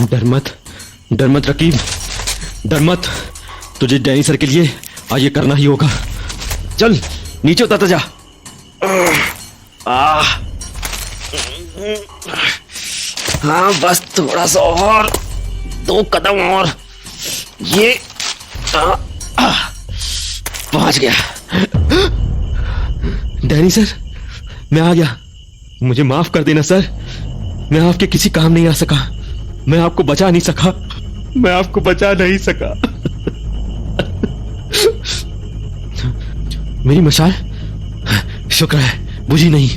डर मत रकीब, डर मत। तुझे डैनी सर के लिए आज ये करना ही होगा। चल नीचे उतरता जा। हाँ, बस थोड़ा सा और, 2 कदम और। ये पहुंच गया। डैनी सर, मैं आ गया। मुझे माफ कर देना सर, मैं आपके किसी काम नहीं आ सका। मैं आपको बचा नहीं सका। मैं आपको बचा नहीं सका। मेरी मशाल शुक्र है बुझी नहीं।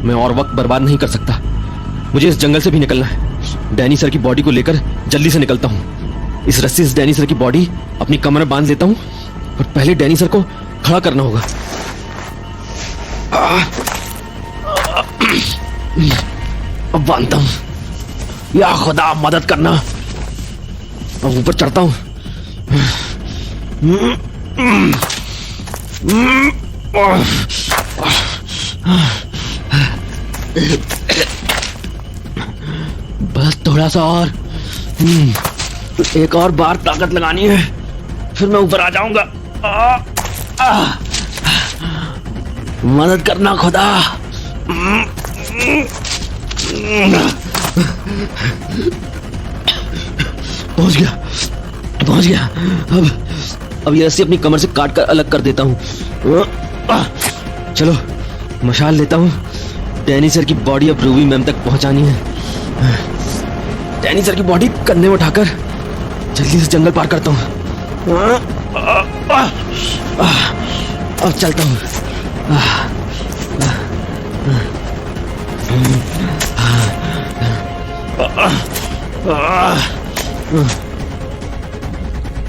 मैं और वक्त बर्बाद नहीं कर सकता। मुझे इस जंगल से भी निकलना है। डैनी सर की बॉडी को लेकर जल्दी से निकलता हूं। इस रस्सी से डैनी सर की बॉडी अपनी कमर में बांध लेता हूं, पर पहले डैनी सर को खड़ा करना होगा। अब बांधता हूं। या खुदा मदद करना। अब ऊपर चढ़ता हूं। बस थोड़ा सा और। एक और बार ताकत लगानी है, फिर मैं ऊपर आ जाऊंगा। मदद करना खुदा। पहुंच गया। अब ये रस्सी अपनी कमर से काट कर अलग कर देता हूं। चलो मशाल लेता हूं। डैनी सर की बॉडी अब रूबी मैम तक पहुंचानी है। डैनी सर की बॉडी कंधे में उठाकर जल्दी से जंगल पार करता हूं। अब चलता हूं।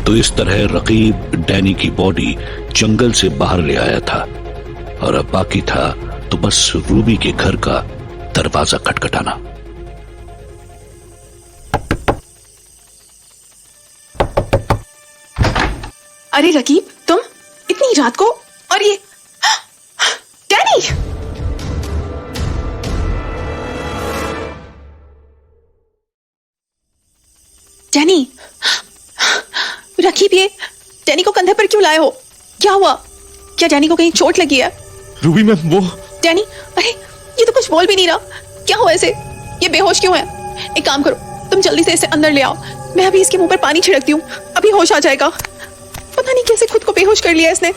तो इस तरह रकीब डैनी की बॉडी जंगल से बाहर ले आया था और अब बाकी था तो बस रूबी के घर का दरवाजा खटखटाना। अरे रकीब, तुम इतनी रात को, और ये डैनी! डैनी, रकीब, ये डैनी को कंधे पर क्यों लाए हो? क्या हुआ? क्या डैनी को कहीं चोट लगी है? रूबी मैम, वो डैनी, अरे ये तो कुछ बोल भी नहीं रहा। क्या हुआ इसे? ये बेहोश क्यों है? एक काम करो, तुम जल्दी से इसे अंदर ले आओ। मैं अभी इसके मुंह पर पानी छिड़कती हूँ, अभी होश आ जाएगा। पता नहीं कैसे खुद को बेहोश कर लिया इसने।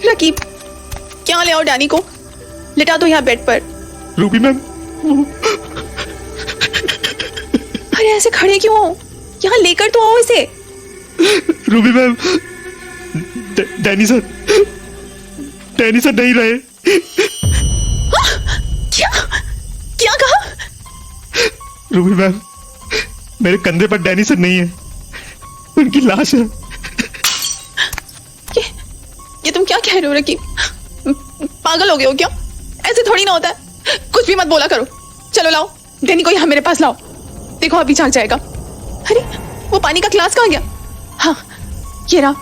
रकीब, क्या ले आओ डैनी को, लिटा दो यहाँ बेड पर। रूबी मैम, अरे ऐसे खड़े क्यों हो? यहाँ लेकर तो आओ इसे। रूबी मैम, डैनी सर नहीं रहे। क्या क्या कहा? रूबी मैम, मेरे कंधे पर डैनी सर नहीं है, उनकी लाश है। ये तुम क्या कह रहे हो रकीब? पागल हो गए हो क्या? ऐसे थोड़ी ना होता है। कुछ भी मत बोला करो। चलो लाओ डैनी को यहाँ मेरे पास लाओ। देखो अभी जाग जाएगा। अरे वो पानी का ग्लास कहाँ गया? हाँ ये रहा।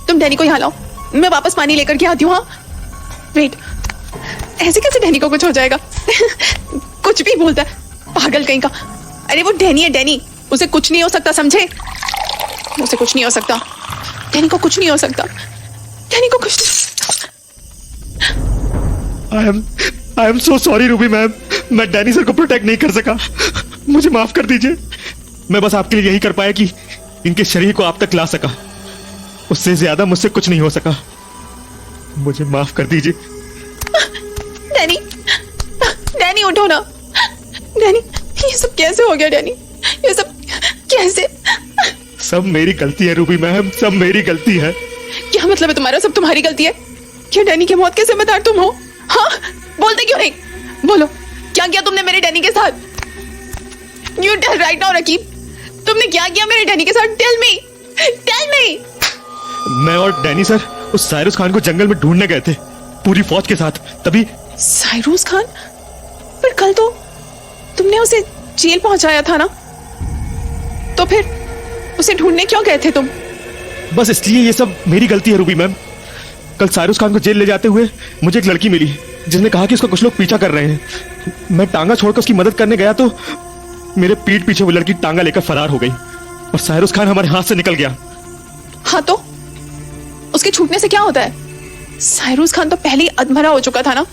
तुम डैनी को यहाँ लाओ, मैं वापस पानी लेकर के आती हूँ। हाँ वेट, ऐसे कैसे डैनी को कुछ हो जाएगा? कुछ भी बोलता है, पागल कहीं का। अरे वो डैनी है, डैनी, उसे कुछ नहीं हो सकता, समझे? उसे कुछ नहीं हो सकता, डैनी को कुछ नहीं हो सकता, डैनी को कुछ। I am so sorry Ruby ma'am, मैं डैनी सर को प्रोटेक्ट नहीं कर सका, मुझे माफ कर दीजिए। मैं बस आपके लिए यही कर पाया कि इनके शरीर को आप तक ला सका, उससे ज्यादा मुझसे कुछ नहीं हो सका। मुझे माफ कर दीजिए। डैनी, डैनी उठो ना। डैनी, ये सब कैसे हो गया? डैनी, ये सब कैसे? सब मेरी गलती है रूबी मैम, सब मेरी गलती है। क्या मतलब है तुम्हारा? सब तुम्हारी गलती है? क्या डैनी की मौत के जिम्मेदार तुम हो? हाँ बोलते क्यों नहीं? बोलो, क्या किया तुमने मेरे डैनी के साथ? You tell right now Raqib, तुमने क्या किया मेरे डैनी के साथ? Tell me, tell me। मैं और डैनी सर उस साइरस खान को जंगल में ढूंढने गए थे पूरी फौज के साथ, तभी। साइरस खान? पर कल तो तुमने उसे जेल पहुंचाया था ना, तो फिर उसे ढूंढने क्यों गए थे तुम? बस इसलिए ये सब मेरी गलती है रूबी मैम। कल साइरस खान को जेल ले जाते हुए मुझे एक लड़की मिली जिसने कहा कि उसका कुछ लोग पीछा कर रहे हैं। मैं टांगा छोड़कर उसकी मदद करने गया तो मेरे पीठ पीछे वो लड़की टांगा लेकर फरार हो गई और साइरस खान हमारे हाथ से निकल गया। हाँ तो उसके छूटने से क्या होता है? साइरस खान तो पहले ही अधमरा हो चुका था ना,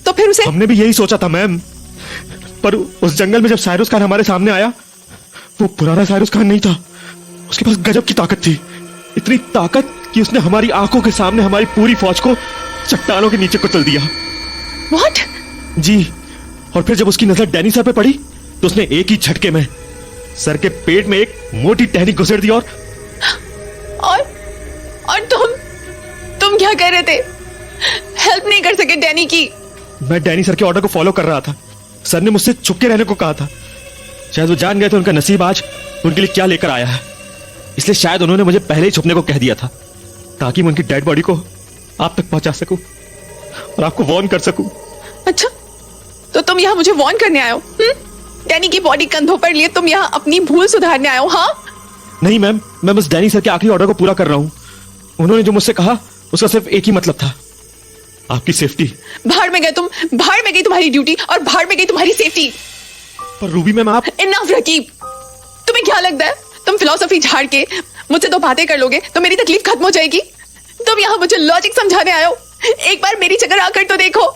तो फिर उसे। हमने भी यही सोचा था मैम, पर उस जंगल में जब साइरस खान हमारे सामने आया, वो पुराना साइरस खान नहीं था। उसके पास गजब की ताकत थी, इतनी ताकत कि उसने हमारी आंखों के सामने हमारी पूरी फौज को चट्टानों के नीचे कुचल दिया। What? जी, और फिर जब उसकी नजर डैनी सर पे पड़ी तो उसने एक ही झटके में सर के पेट में एक मोटी टहनी घुसेड़ दी। और तुम क्या कर रहे थे? हेल्प नहीं कर सके डैनी की? मैं डैनी सर के ऑर्डर को फॉलो कर रहा था। सर ने मुझसे छुप के रहने को कहा था। शायद वो जान गए थे उनका नसीब आज उनके लिए क्या लेकर आया है, इसलिए शायद उन्होंने मुझे पहले ही छुपने को कह दिया था ताकि मैं उनकी डेड बॉडी को आप तक पहुंचा सकूं और आपको वार्न कर सकूं। अच्छा, तो तुम यहाँ मुझे वार्न करने आए हो? डैनी की बॉडी कंधों पर लिए तुम यहाँ अपनी भूल सुधारने आए हो? हाँ नहीं मैम, मैं बस डैनी सर के आखिरी ऑर्डर को पूरा कर रहा हूं। उन्होंने जो मुझसे कहा उसका सिर्फ एक ही मतलब था, आपकी सेफ्टी। भाड़ में गए तुम, भाड़ में गई तुम्हारी ड्यूटी और भाड़ में गई तुम्हारी सेफ्टी। पर रूबी मैम आप। इनफ रकीब, तुम्हें क्या लगता है तुम फिलॉसफी झाड़ के मुझसे दो बातें कर लोगे तो मेरी तकलीफ खत्म हो जाएगी? तुम यहाँ मुझे लॉजिक समझाने आए हो? एक बार मेरी जगह आकर तो देखो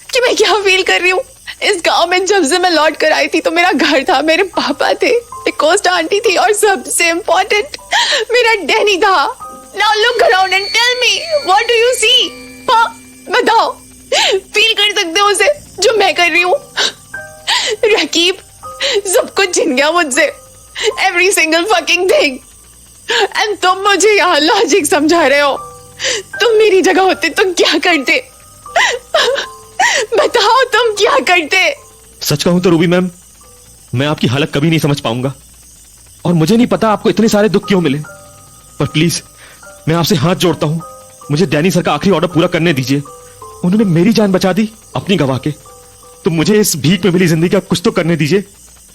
कि मैं क्या फील कर रही हूँ। इस गांव में जब से मैं लौट कर आई थी तो मेरा घर था, मेरे पापा थे, एक कोस्ट आंटी थी और सबसे इम्पोर्टेंट मेरा डैनी था। Now look around and tell me, what do you see? हाँ बताओ, फील कर सकते हो उसे जो मैं कर रही हूँ? रकीब, सब कुछ छिन गया मुझसे, every single fucking thing, and तुम मुझे यहाँ लॉजिक समझा रहे हो। तुम मेरी जगह होते तो क्या करते? बताओ तुम क्या करते? सच कहूं तो रूबी मैम, मैं आपकी हालत कभी नहीं समझ पाऊंगा, और मुझे नहीं पता आपको इतने सारे दुख क्यों मिले। पर प्लीज मैं आपसे हाथ जोड़ता हूं, मुझे डैनी सर का आखिरी ऑर्डर पूरा करने दीजिए। उन्होंने मेरी जान बचा दी अपनी गवा के, तो मुझे इस भीख में मिली जिंदगी का कुछ तो करने दीजिए।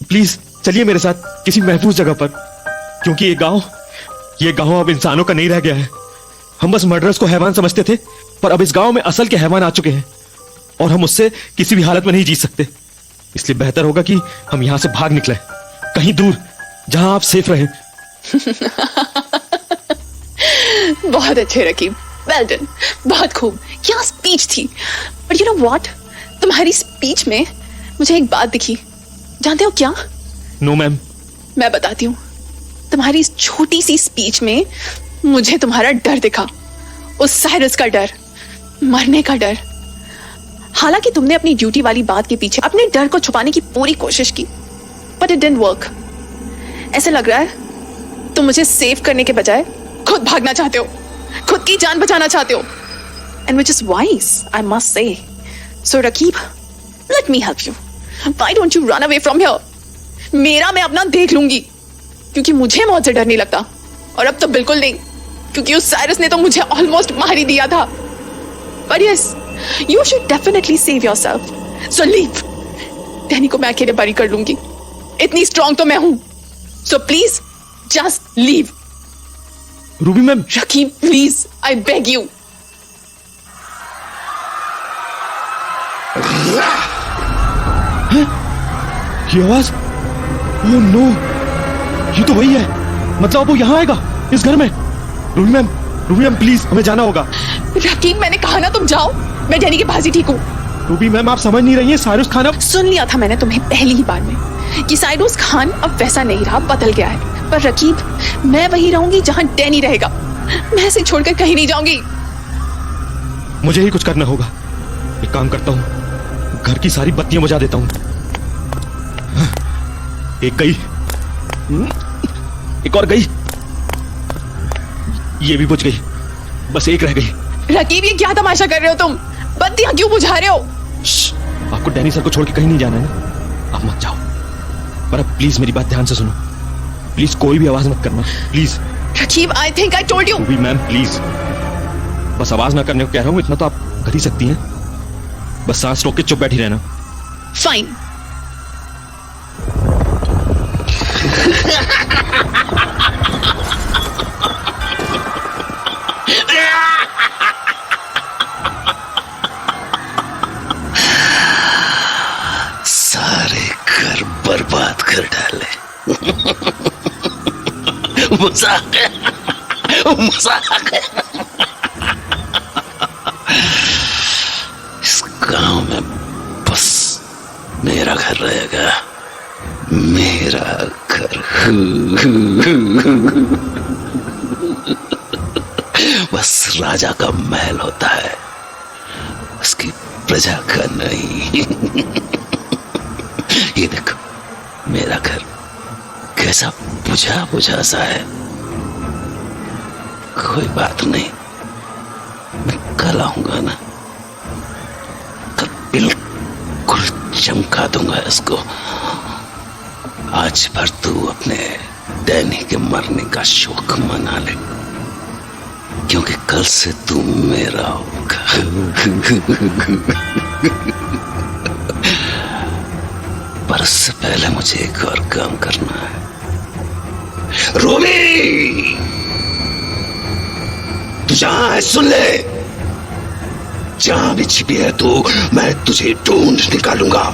प्लीज चलिए मेरे साथ किसी महफूज जगह पर, क्योंकि ये गांव अब इंसानों का नहीं रह गया है। हम बस मर्डरर्स को हैवान समझते थे, पर अब इस गांव में असल के हैवान आ चुके हैं, और हम उससे किसी भी हालत में नहीं जीत सकते। इसलिए बेहतर होगा कि हम यहां से भाग निकले, कहीं दूर, जहां आप सेफ रहें। बहुत अच्छे रकीब, वेल डन, बहुत खूब। क्या स्पीच थी। बट यू नो व्हाट, तुम्हारी स्पीच में मुझे एक बात दिखी। जानते हो क्या? No ma'am. मैं बताती हूँ। तुम्हारी इस छोटी सी स्पीच में मुझे तुम्हारा डर दिखा, उस साइरस का डर, मरने का डर। हालांकि तुमने अपनी ड्यूटी वाली बात के पीछे अपने डर को छुपाने की पूरी कोशिश की, बट इट डिडंट वर्क। ऐसे लग रहा है तुम मुझे सेव करने के बजाय खुद भागना चाहते हो, खुद की जान बचाना चाहते हो, and which is wise, I must say. So Raqeeb, let me help you. Why don't you run away from here? मेरा मैं अपना देख लूंगी, क्योंकि मुझे मौत से डर नहीं लगता, और अब तो बिल्कुल नहीं, क्योंकि उस साइरस ने तो मुझे ऑलमोस्ट मार ही दिया था। But yes, you should definitely save yourself. So leave. Danny को मैं अकेले बरी कर लूंगी, इतनी स्ट्रॉन्ग तो मैं हूं। So please, just leave. Ruby ma'am. Raqeeb, please, I beg you. ये आवाज, ओह नो, ये तो वही है। मतलब अब वो यहाँ आएगा इस घर में। रूबी मैम प्लीज, हमें जाना होगा। रकीब, मैंने कहा ना तुम जाओ, मैं डैनी के पास ही ठीक हूँ। रूबी मैम, आप समझ नहीं रही हैं, साइरस खान अब। सुन लिया था मैंने तुम्हें पहली ही बार में कि साइरस खान अब वैसा नहीं रहा, बदल गया है। पर रकीब, मैं वही रहूंगी जहां डैनी रहेगा, मैं इसे छोड़कर कहीं नहीं जाऊंगी। मुझे ही कुछ करना होगा। एक काम करता हूँ, घर की सारी बत्तियां बुझा देता हूँ। एक गई, एक और गई, ये भी बुझ गई, बस एक रह गई। रकीब, ये क्या तमाशा कर रहे हो तुम? बत्तियां क्यों बुझा रहे हो? आपको डैनी सर को छोड़ के कहीं नहीं जाना है ना, आप मत जाओ। पर अब प्लीज मेरी बात ध्यान से सुनो, प्लीज कोई भी आवाज मत करना, please. Raqeeb, I think I told you. Ruby ma'am please, बस आवाज ना करने को कह रहा हूं, इतना तो आप कर ही सकती हैं। बस सांस रोक के चुप बैठी रहना। फाइन। सारे घर बर्बाद कर डाले। मजाक है, मजाक है। इस गांव में बस मेरा घर रहेगा, मेरा घर। बस राजा का महल होता है, उसकी प्रजा का नहीं। ये देखो मेरा घर कैसा बुझा बुझा सा है। कोई बात नहीं, मैं कल आऊंगा ना, कल बिल्कुल चमका दूंगा इसको। आज भर तू अपने डैनी के मरने का शौक मना ले, क्योंकि कल से तू मेरा होगा। पर उससे पहले मुझे एक और काम करना है। रूबी, तू जहां है सुन ले, जहां भी छिपी है तू, मैं तुझे ढूंढ निकालूंगा,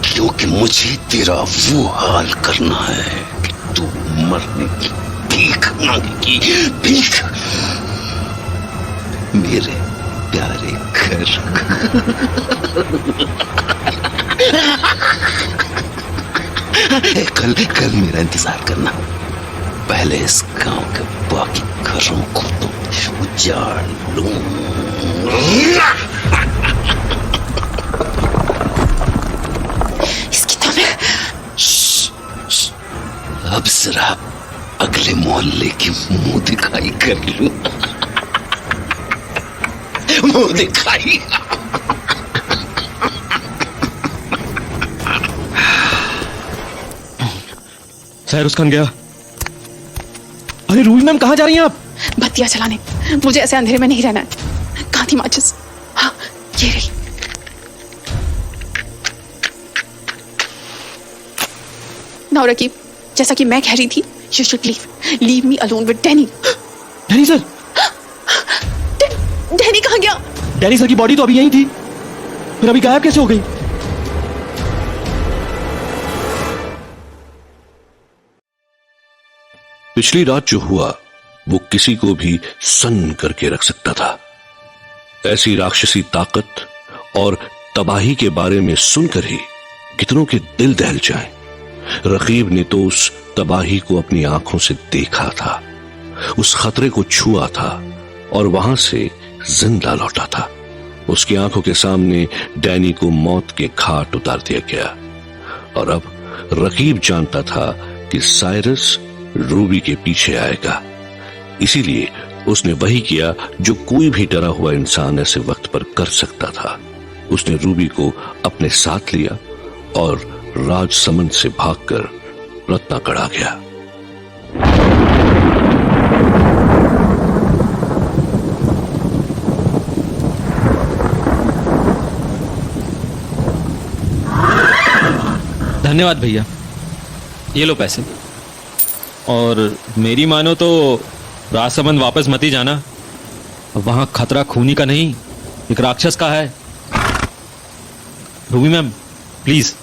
क्योंकि मुझे तेरा वो हाल करना है कि तू मरने की भीख मांगेगी, भीख मेरे प्यारे घर। कल मेरा इंतजार करना, पहले इस गांव के बाकी घरों को तो उजाड़ लूं। इसकी तो मैं अब जरा अगले मोहल्ले की मुंह दिखाई कर लूं। मुंह दिखाई। साइरस खान गया। अरे रूबी मैम कहाँ जा रही हैं आप? बत्तियां चलाने, मुझे ऐसे अंधेरे में नहीं रहना है। कहाँ थी माचिस? हाँ, ये रही। नाउ रकीब, जैसा कि मैं कह रही थी, you should leave me alone with Danny. Danny sir? Danny कहाँ गया? डैनी सर की बॉडी तो अभी यहीं थी, फिर अभी गायब कैसे हो गई? पिछली रात जो हुआ वो किसी को भी सन्न करके रख सकता था। ऐसी राक्षसी ताकत और तबाही के बारे में सुनकर ही कितनों के दिल दहल जाएं। रकीब ने तो उस तबाही को अपनी आंखों से देखा था, उस खतरे को छुआ था और वहां से जिंदा लौटा था। उसकी आंखों के सामने डैनी को मौत के घाट उतार दिया गया और अब रकीब जानता था कि साइरस रूबी के पीछे आएगा। इसीलिए उसने वही किया जो कोई भी डरा हुआ इंसान ऐसे वक्त पर कर सकता था। उसने रूबी को अपने साथ लिया और राजसमंद से भागकर रत्नागढ़ आ गया। धन्यवाद भैया, ये लो पैसे। और मेरी मानो तो राजसमंद वापस मत ही जाना, वहां खतरा खूनी का नहीं, एक राक्षस का है। रूबी मैम प्लीज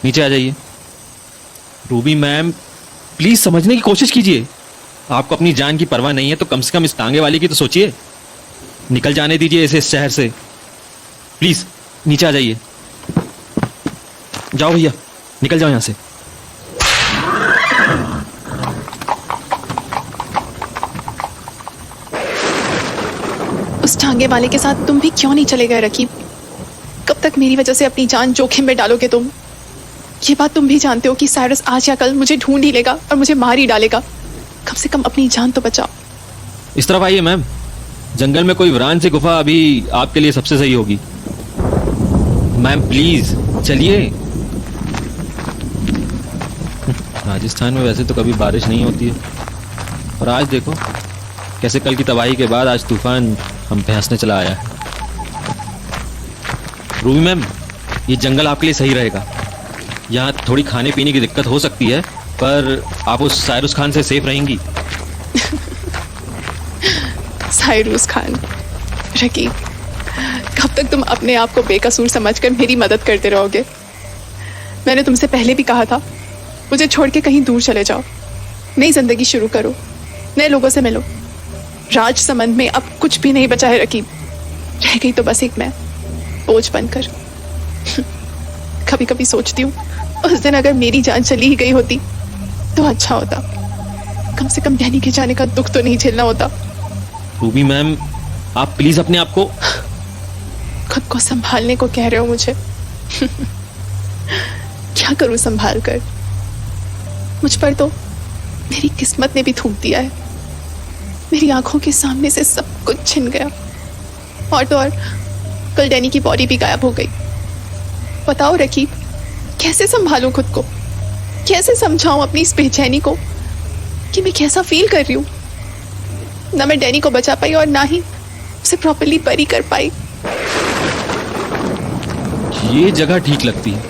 नीचे आ जाइए। रूबी मैम प्लीज समझने की कोशिश कीजिए, आपको अपनी जान की परवाह नहीं है तो कम से कम इस तांगे वाले की तो सोचिए। निकल जाने दीजिए इसे इस शहर से, प्लीज नीचे आ जाइए। जाओ भैया, निकल जाओ यहां से। उस टांगे वाले के साथ तुम भी क्यों नहीं चले गए रकीब? कब तक मेरी वजह से अपनी जान जोखिम में डालोगे तुम? ये बात तुम भी जानते हो कि साइरस आज या कल मुझे ढूंढ ही लेगा और मुझे मार ही डालेगा। कम से कम अपनी जान तो बचाओ। इस तरफ आइए मैम, जंगल में कोई वीरान सी गुफा अभी आपके लिए सबसे सही होगी। मैम प्लीज चलिए। राजस्थान में वैसे तो कभी बारिश नहीं होती है, और आज देखो कैसे कल की तबाही के बाद आज तूफान हम पे हंसने चला आया है। रूबी मैम, ये जंगल आपके लिए सही रहेगा। यहाँ थोड़ी खाने पीने की दिक्कत हो सकती है, पर आप उस साइरस खान से सेफ रहेंगी। साइरस खान? रकीब, कब तक तुम अपने आप को बेकसूर समझकर मेरी मदद करते रहोगे? मैंने तुमसे पहले भी कहा था, मुझे छोड़ के कहीं दूर चले जाओ, नई जिंदगी शुरू करो, नए लोगों से मिलो। राजसमंद में अब कुछ भी नहीं बचा है रकीब, रह गई तो बस एक मैं, बोझ बनकर। कभी कभी सोचती हूँ उस दिन अगर मेरी जान चली ही गई होती तो अच्छा होता, कम से कम डैनी के जाने का दुख तो नहीं झेलना होता। रूबी मैम आप प्लीज अपने आप को खुद को संभालने को कह रहे हो मुझे? क्या करूं संभाल कर? मुझ पर तो मेरी किस्मत ने भी थूक दिया है। मेरी आंखों के सामने से सब कुछ छिन गया, और तो और कल डैनी की बॉडी भी गायब हो गई। बताओ रकीब, कैसे संभालूं खुद को? कैसे समझाऊं अपनी इस बेचैनी को कि मैं कैसा फील कर रही हूं? ना मैं डैनी को बचा पाई और ना ही उसे प्रॉपर्ली बरी कर पाई। ये जगह ठीक लगती है।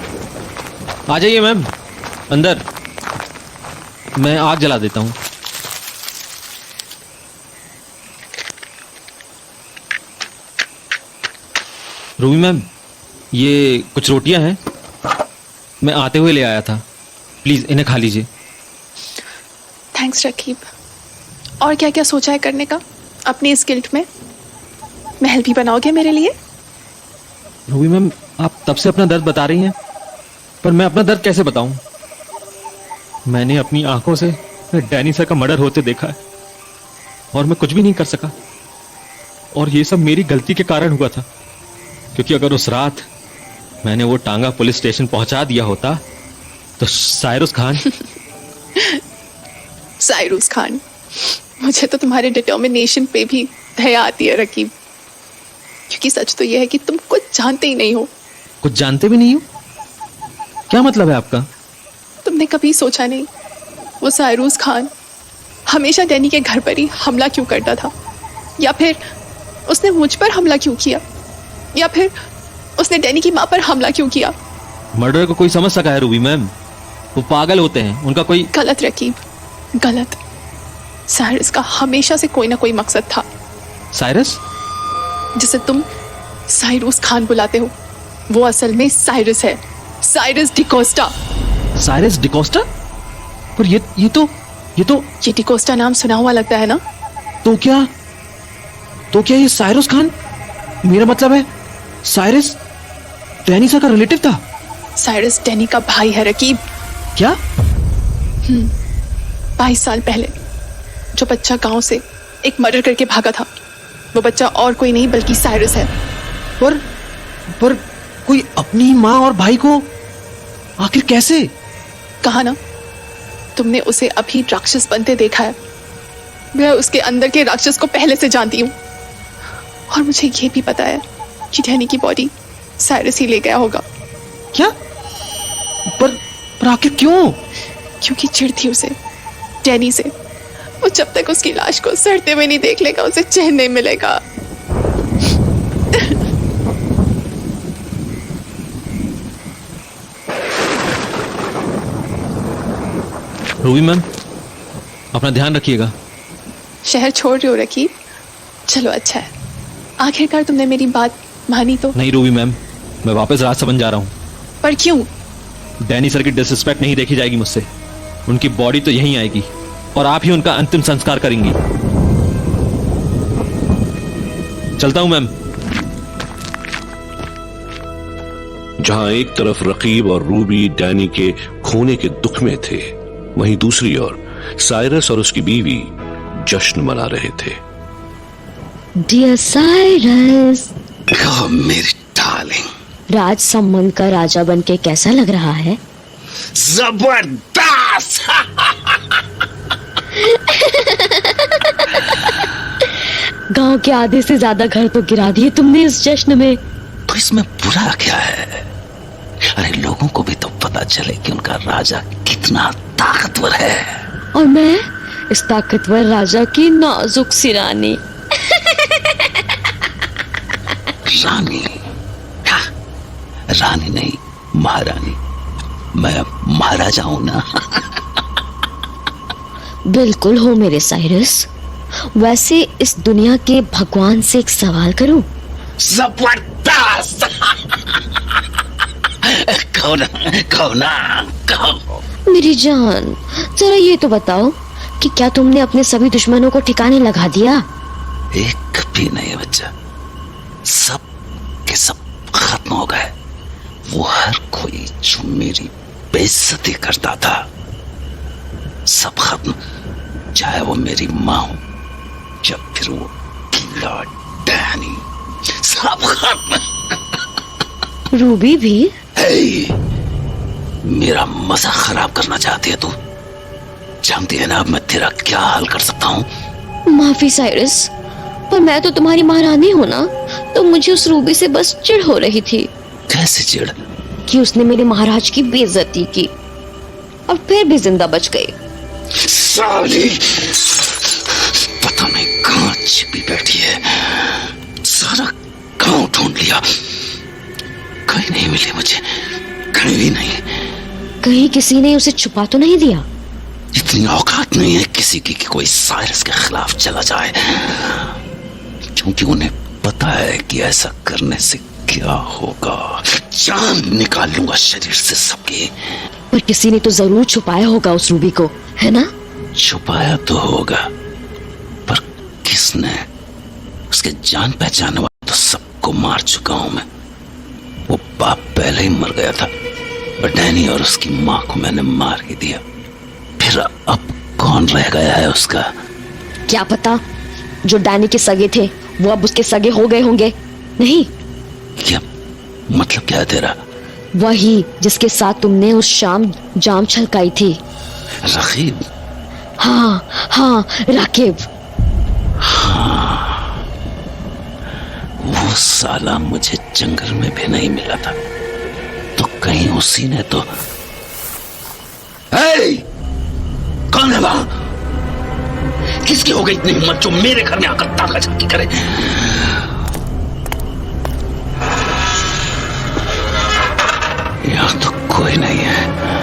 आ जाइए मैम अंदर, मैं आग जला देता हूं। रूबी मैम, ये कुछ रोटियां हैं, मैं आते हुए ले आया था, प्लीज इन्हें खा लीजिए। थैंक्स रकीब। और क्या क्या सोचा है करने का अपनी इस गिल्ट में? महल भी बनाओगे मेरे लिए? रूबी मैम, आप तब से अपना दर्द बता रही हैं, पर मैं अपना दर्द कैसे बताऊं? मैंने अपनी आंखों से डैनी सर का मर्डर होते देखा है और मैं कुछ भी नहीं कर सका, और ये सब मेरी गलती के कारण हुआ था। क्योंकि अगर उस रात मैंने वो टांगा पुलिस स्टेशन पहुंचा दिया होता तो साइरस खान साइरस खान, मुझे तो तुम्हारे डिटर्मिनेशन पे भी दया आती है रकीब, क्योंकि सच तो यह है कि तुम कुछ जानते ही नहीं हो। कुछ जानते भी नहीं हो? क्या मतलब है आपका? तुमने कभी सोचा नहीं वो सायरूस खान हमेशा डैनी के घर पर ही हमला क्यों करता था, या फिर उसने मुझ पर हमला क्यों किया, या फिर उसने डैनी की माँ पर हमला क्यों किया? मर्डर को कोई समझ सका है रूबी मैम? वो पागल होते हैं, उनका कोई गलत रकीब, गलत। साइरस का हमेशा से कोई ना कोई मकसद था। साइरस? जिसे तुम साइरूस खान बुलाते हो, वो असल में साइरस है, साइरस डिकोस्टा। साइरस डिकोस्टा? पर ये तो ये डिकोस्टा नाम सुना हुआ लगता है ना? तो क्या ये साइरस खान, मेरा मतलब है साइरस डैनी सर का रिलेटिव था? साइरस डैनी का भाई है रकीब। क्या? 22 साल पहले जो बच्चा गांव से एक मर्डर करके भागा था, वो बच्चा और कोई नहीं बल्कि साइरस है। पर कोई अपनी माँ और भाई को आखिर कैसे? कहा ना, तुमने उसे अभी राक्षस बनते देखा है। मैं उसके अंदर के राक्षस को पहले से जानती हूँ, और मुझे ये भी पता है कि डैनी की बॉडी साइरस ही ले गया होगा। क्या? पर आखिर क्यों? क्योंकि चिढ़ थी उसे डैनी से। वो जब तक उसकी लाश को सड़ते हुए नहीं देख लेगा, उसे चैन नहीं मिलेगा। रूबी मैम, अपना ध्यान रखिएगा। शहर छोड़ रही हो रकीब? चलो अच्छा है, आखिरकार तुमने मेरी बात मानी तो। नहीं रूबी मैम, मैं वापस राजसमंद जा रहा हूँ। पर क्यों? डैनी सर की डिसरिस्पेक्ट नहीं देखी जाएगी मुझसे। उनकी बॉडी तो यहीं आएगी और आप ही उनका अंतिम संस्कार करेंगी। चलता हूं मैम। जहां एक तरफ रकीब और रूबी डैनी के खोने के दुख में थे, वहीं दूसरी ओर साइरस और उसकी बीवी जश्न मना रहे थे। डियर साइरस, कहो मेरी डार्लिंग। राज संबंध का राजा बनके कैसा लग रहा है? जबरदस्त। गांव के आधे से ज्यादा घर तो गिरा दिए तुमने इस जश्न में। तो इसमें बुरा क्या है? अरे लोगों को भी तो पता चले कि उनका राजा कितना ताकतवर है। और मैं इस ताकतवर राजा की नाजुक सी रानी। रानी? हाँ, रानी नहीं, महारानी। मैं महाराजा हूं ना। बिल्कुल हो मेरे साइरस। वैसे इस दुनिया के भगवान से एक सवाल करूं? जबरदस्त। कहो ना। मेरी जान, जरा ये तो बताओ कि क्या तुमने अपने सभी दुश्मनों को ठिकाने लगा दिया? एक भी नहीं बच्चा, सब के सब खत्म हो गए। वो हर कोई जो मेरी बेइज्जती करता था, सब खत्म। चाहे वो मेरी माँ हो या फिर वो लॉर्ड डैनी, सब खत्म। रूबी भी? मेरा मजा खराब करना चाहती है तू? जानती है ना अब मैं तेरा क्या हाल कर सकता हूँ। माफी साइरस, पर मैं तो तुम्हारी महारानी हूँ ना, तो मुझे उस रूबी से बस चिढ़ हो रही थी। कैसे चिढ़? कि उसने मेरे महाराज की बेइज्जती की और फिर भी जिंदा बच गई। साली, पता नहीं कहाँ छिपी बैठी है। सारा गांव ढूंढ लिया, कहीं नहीं मिली मुझे, कहीं भी नहीं। कहीं किसी ने उसे छुपा तो नहीं दिया? इतनी औकात नहीं है किसी की कि कोई साइरस के खिलाफ चला जाए, क्योंकि उन्हें पता है कि ऐसा करने से क्या होगा। जान निकाल लूंगा शरीर से सबके। पर किसी ने तो जरूर छुपाया होगा उस रूबी को, है ना? छुपाया तो होगा, पर किसने? उसके जान पहचान वाले तो सबको मार चुका हूं मैं। वो बाप पहले ही मर गया था और डैनी और उसकी माँ को मैंने मार ही दिया। फिर अब कौन रह गया है उसका? क्या पता, जो डैनी के सगे थे वो अब उसके सगे हो गए होंगे। नहीं, क्या मतलब क्या है तेरा? वही जिसके साथ तुमने उस शाम जाम छलकाई थी। रकीब? हाँ, राकिब। वो साला मुझे जंगल में भी नहीं मिला था, तो कहीं उसी ने तो। कौन है वहां? किसकी हो गई इतनी हिम्मत जो मेरे घर में आकर ताका झांकी करे? यहां तो कोई नहीं है।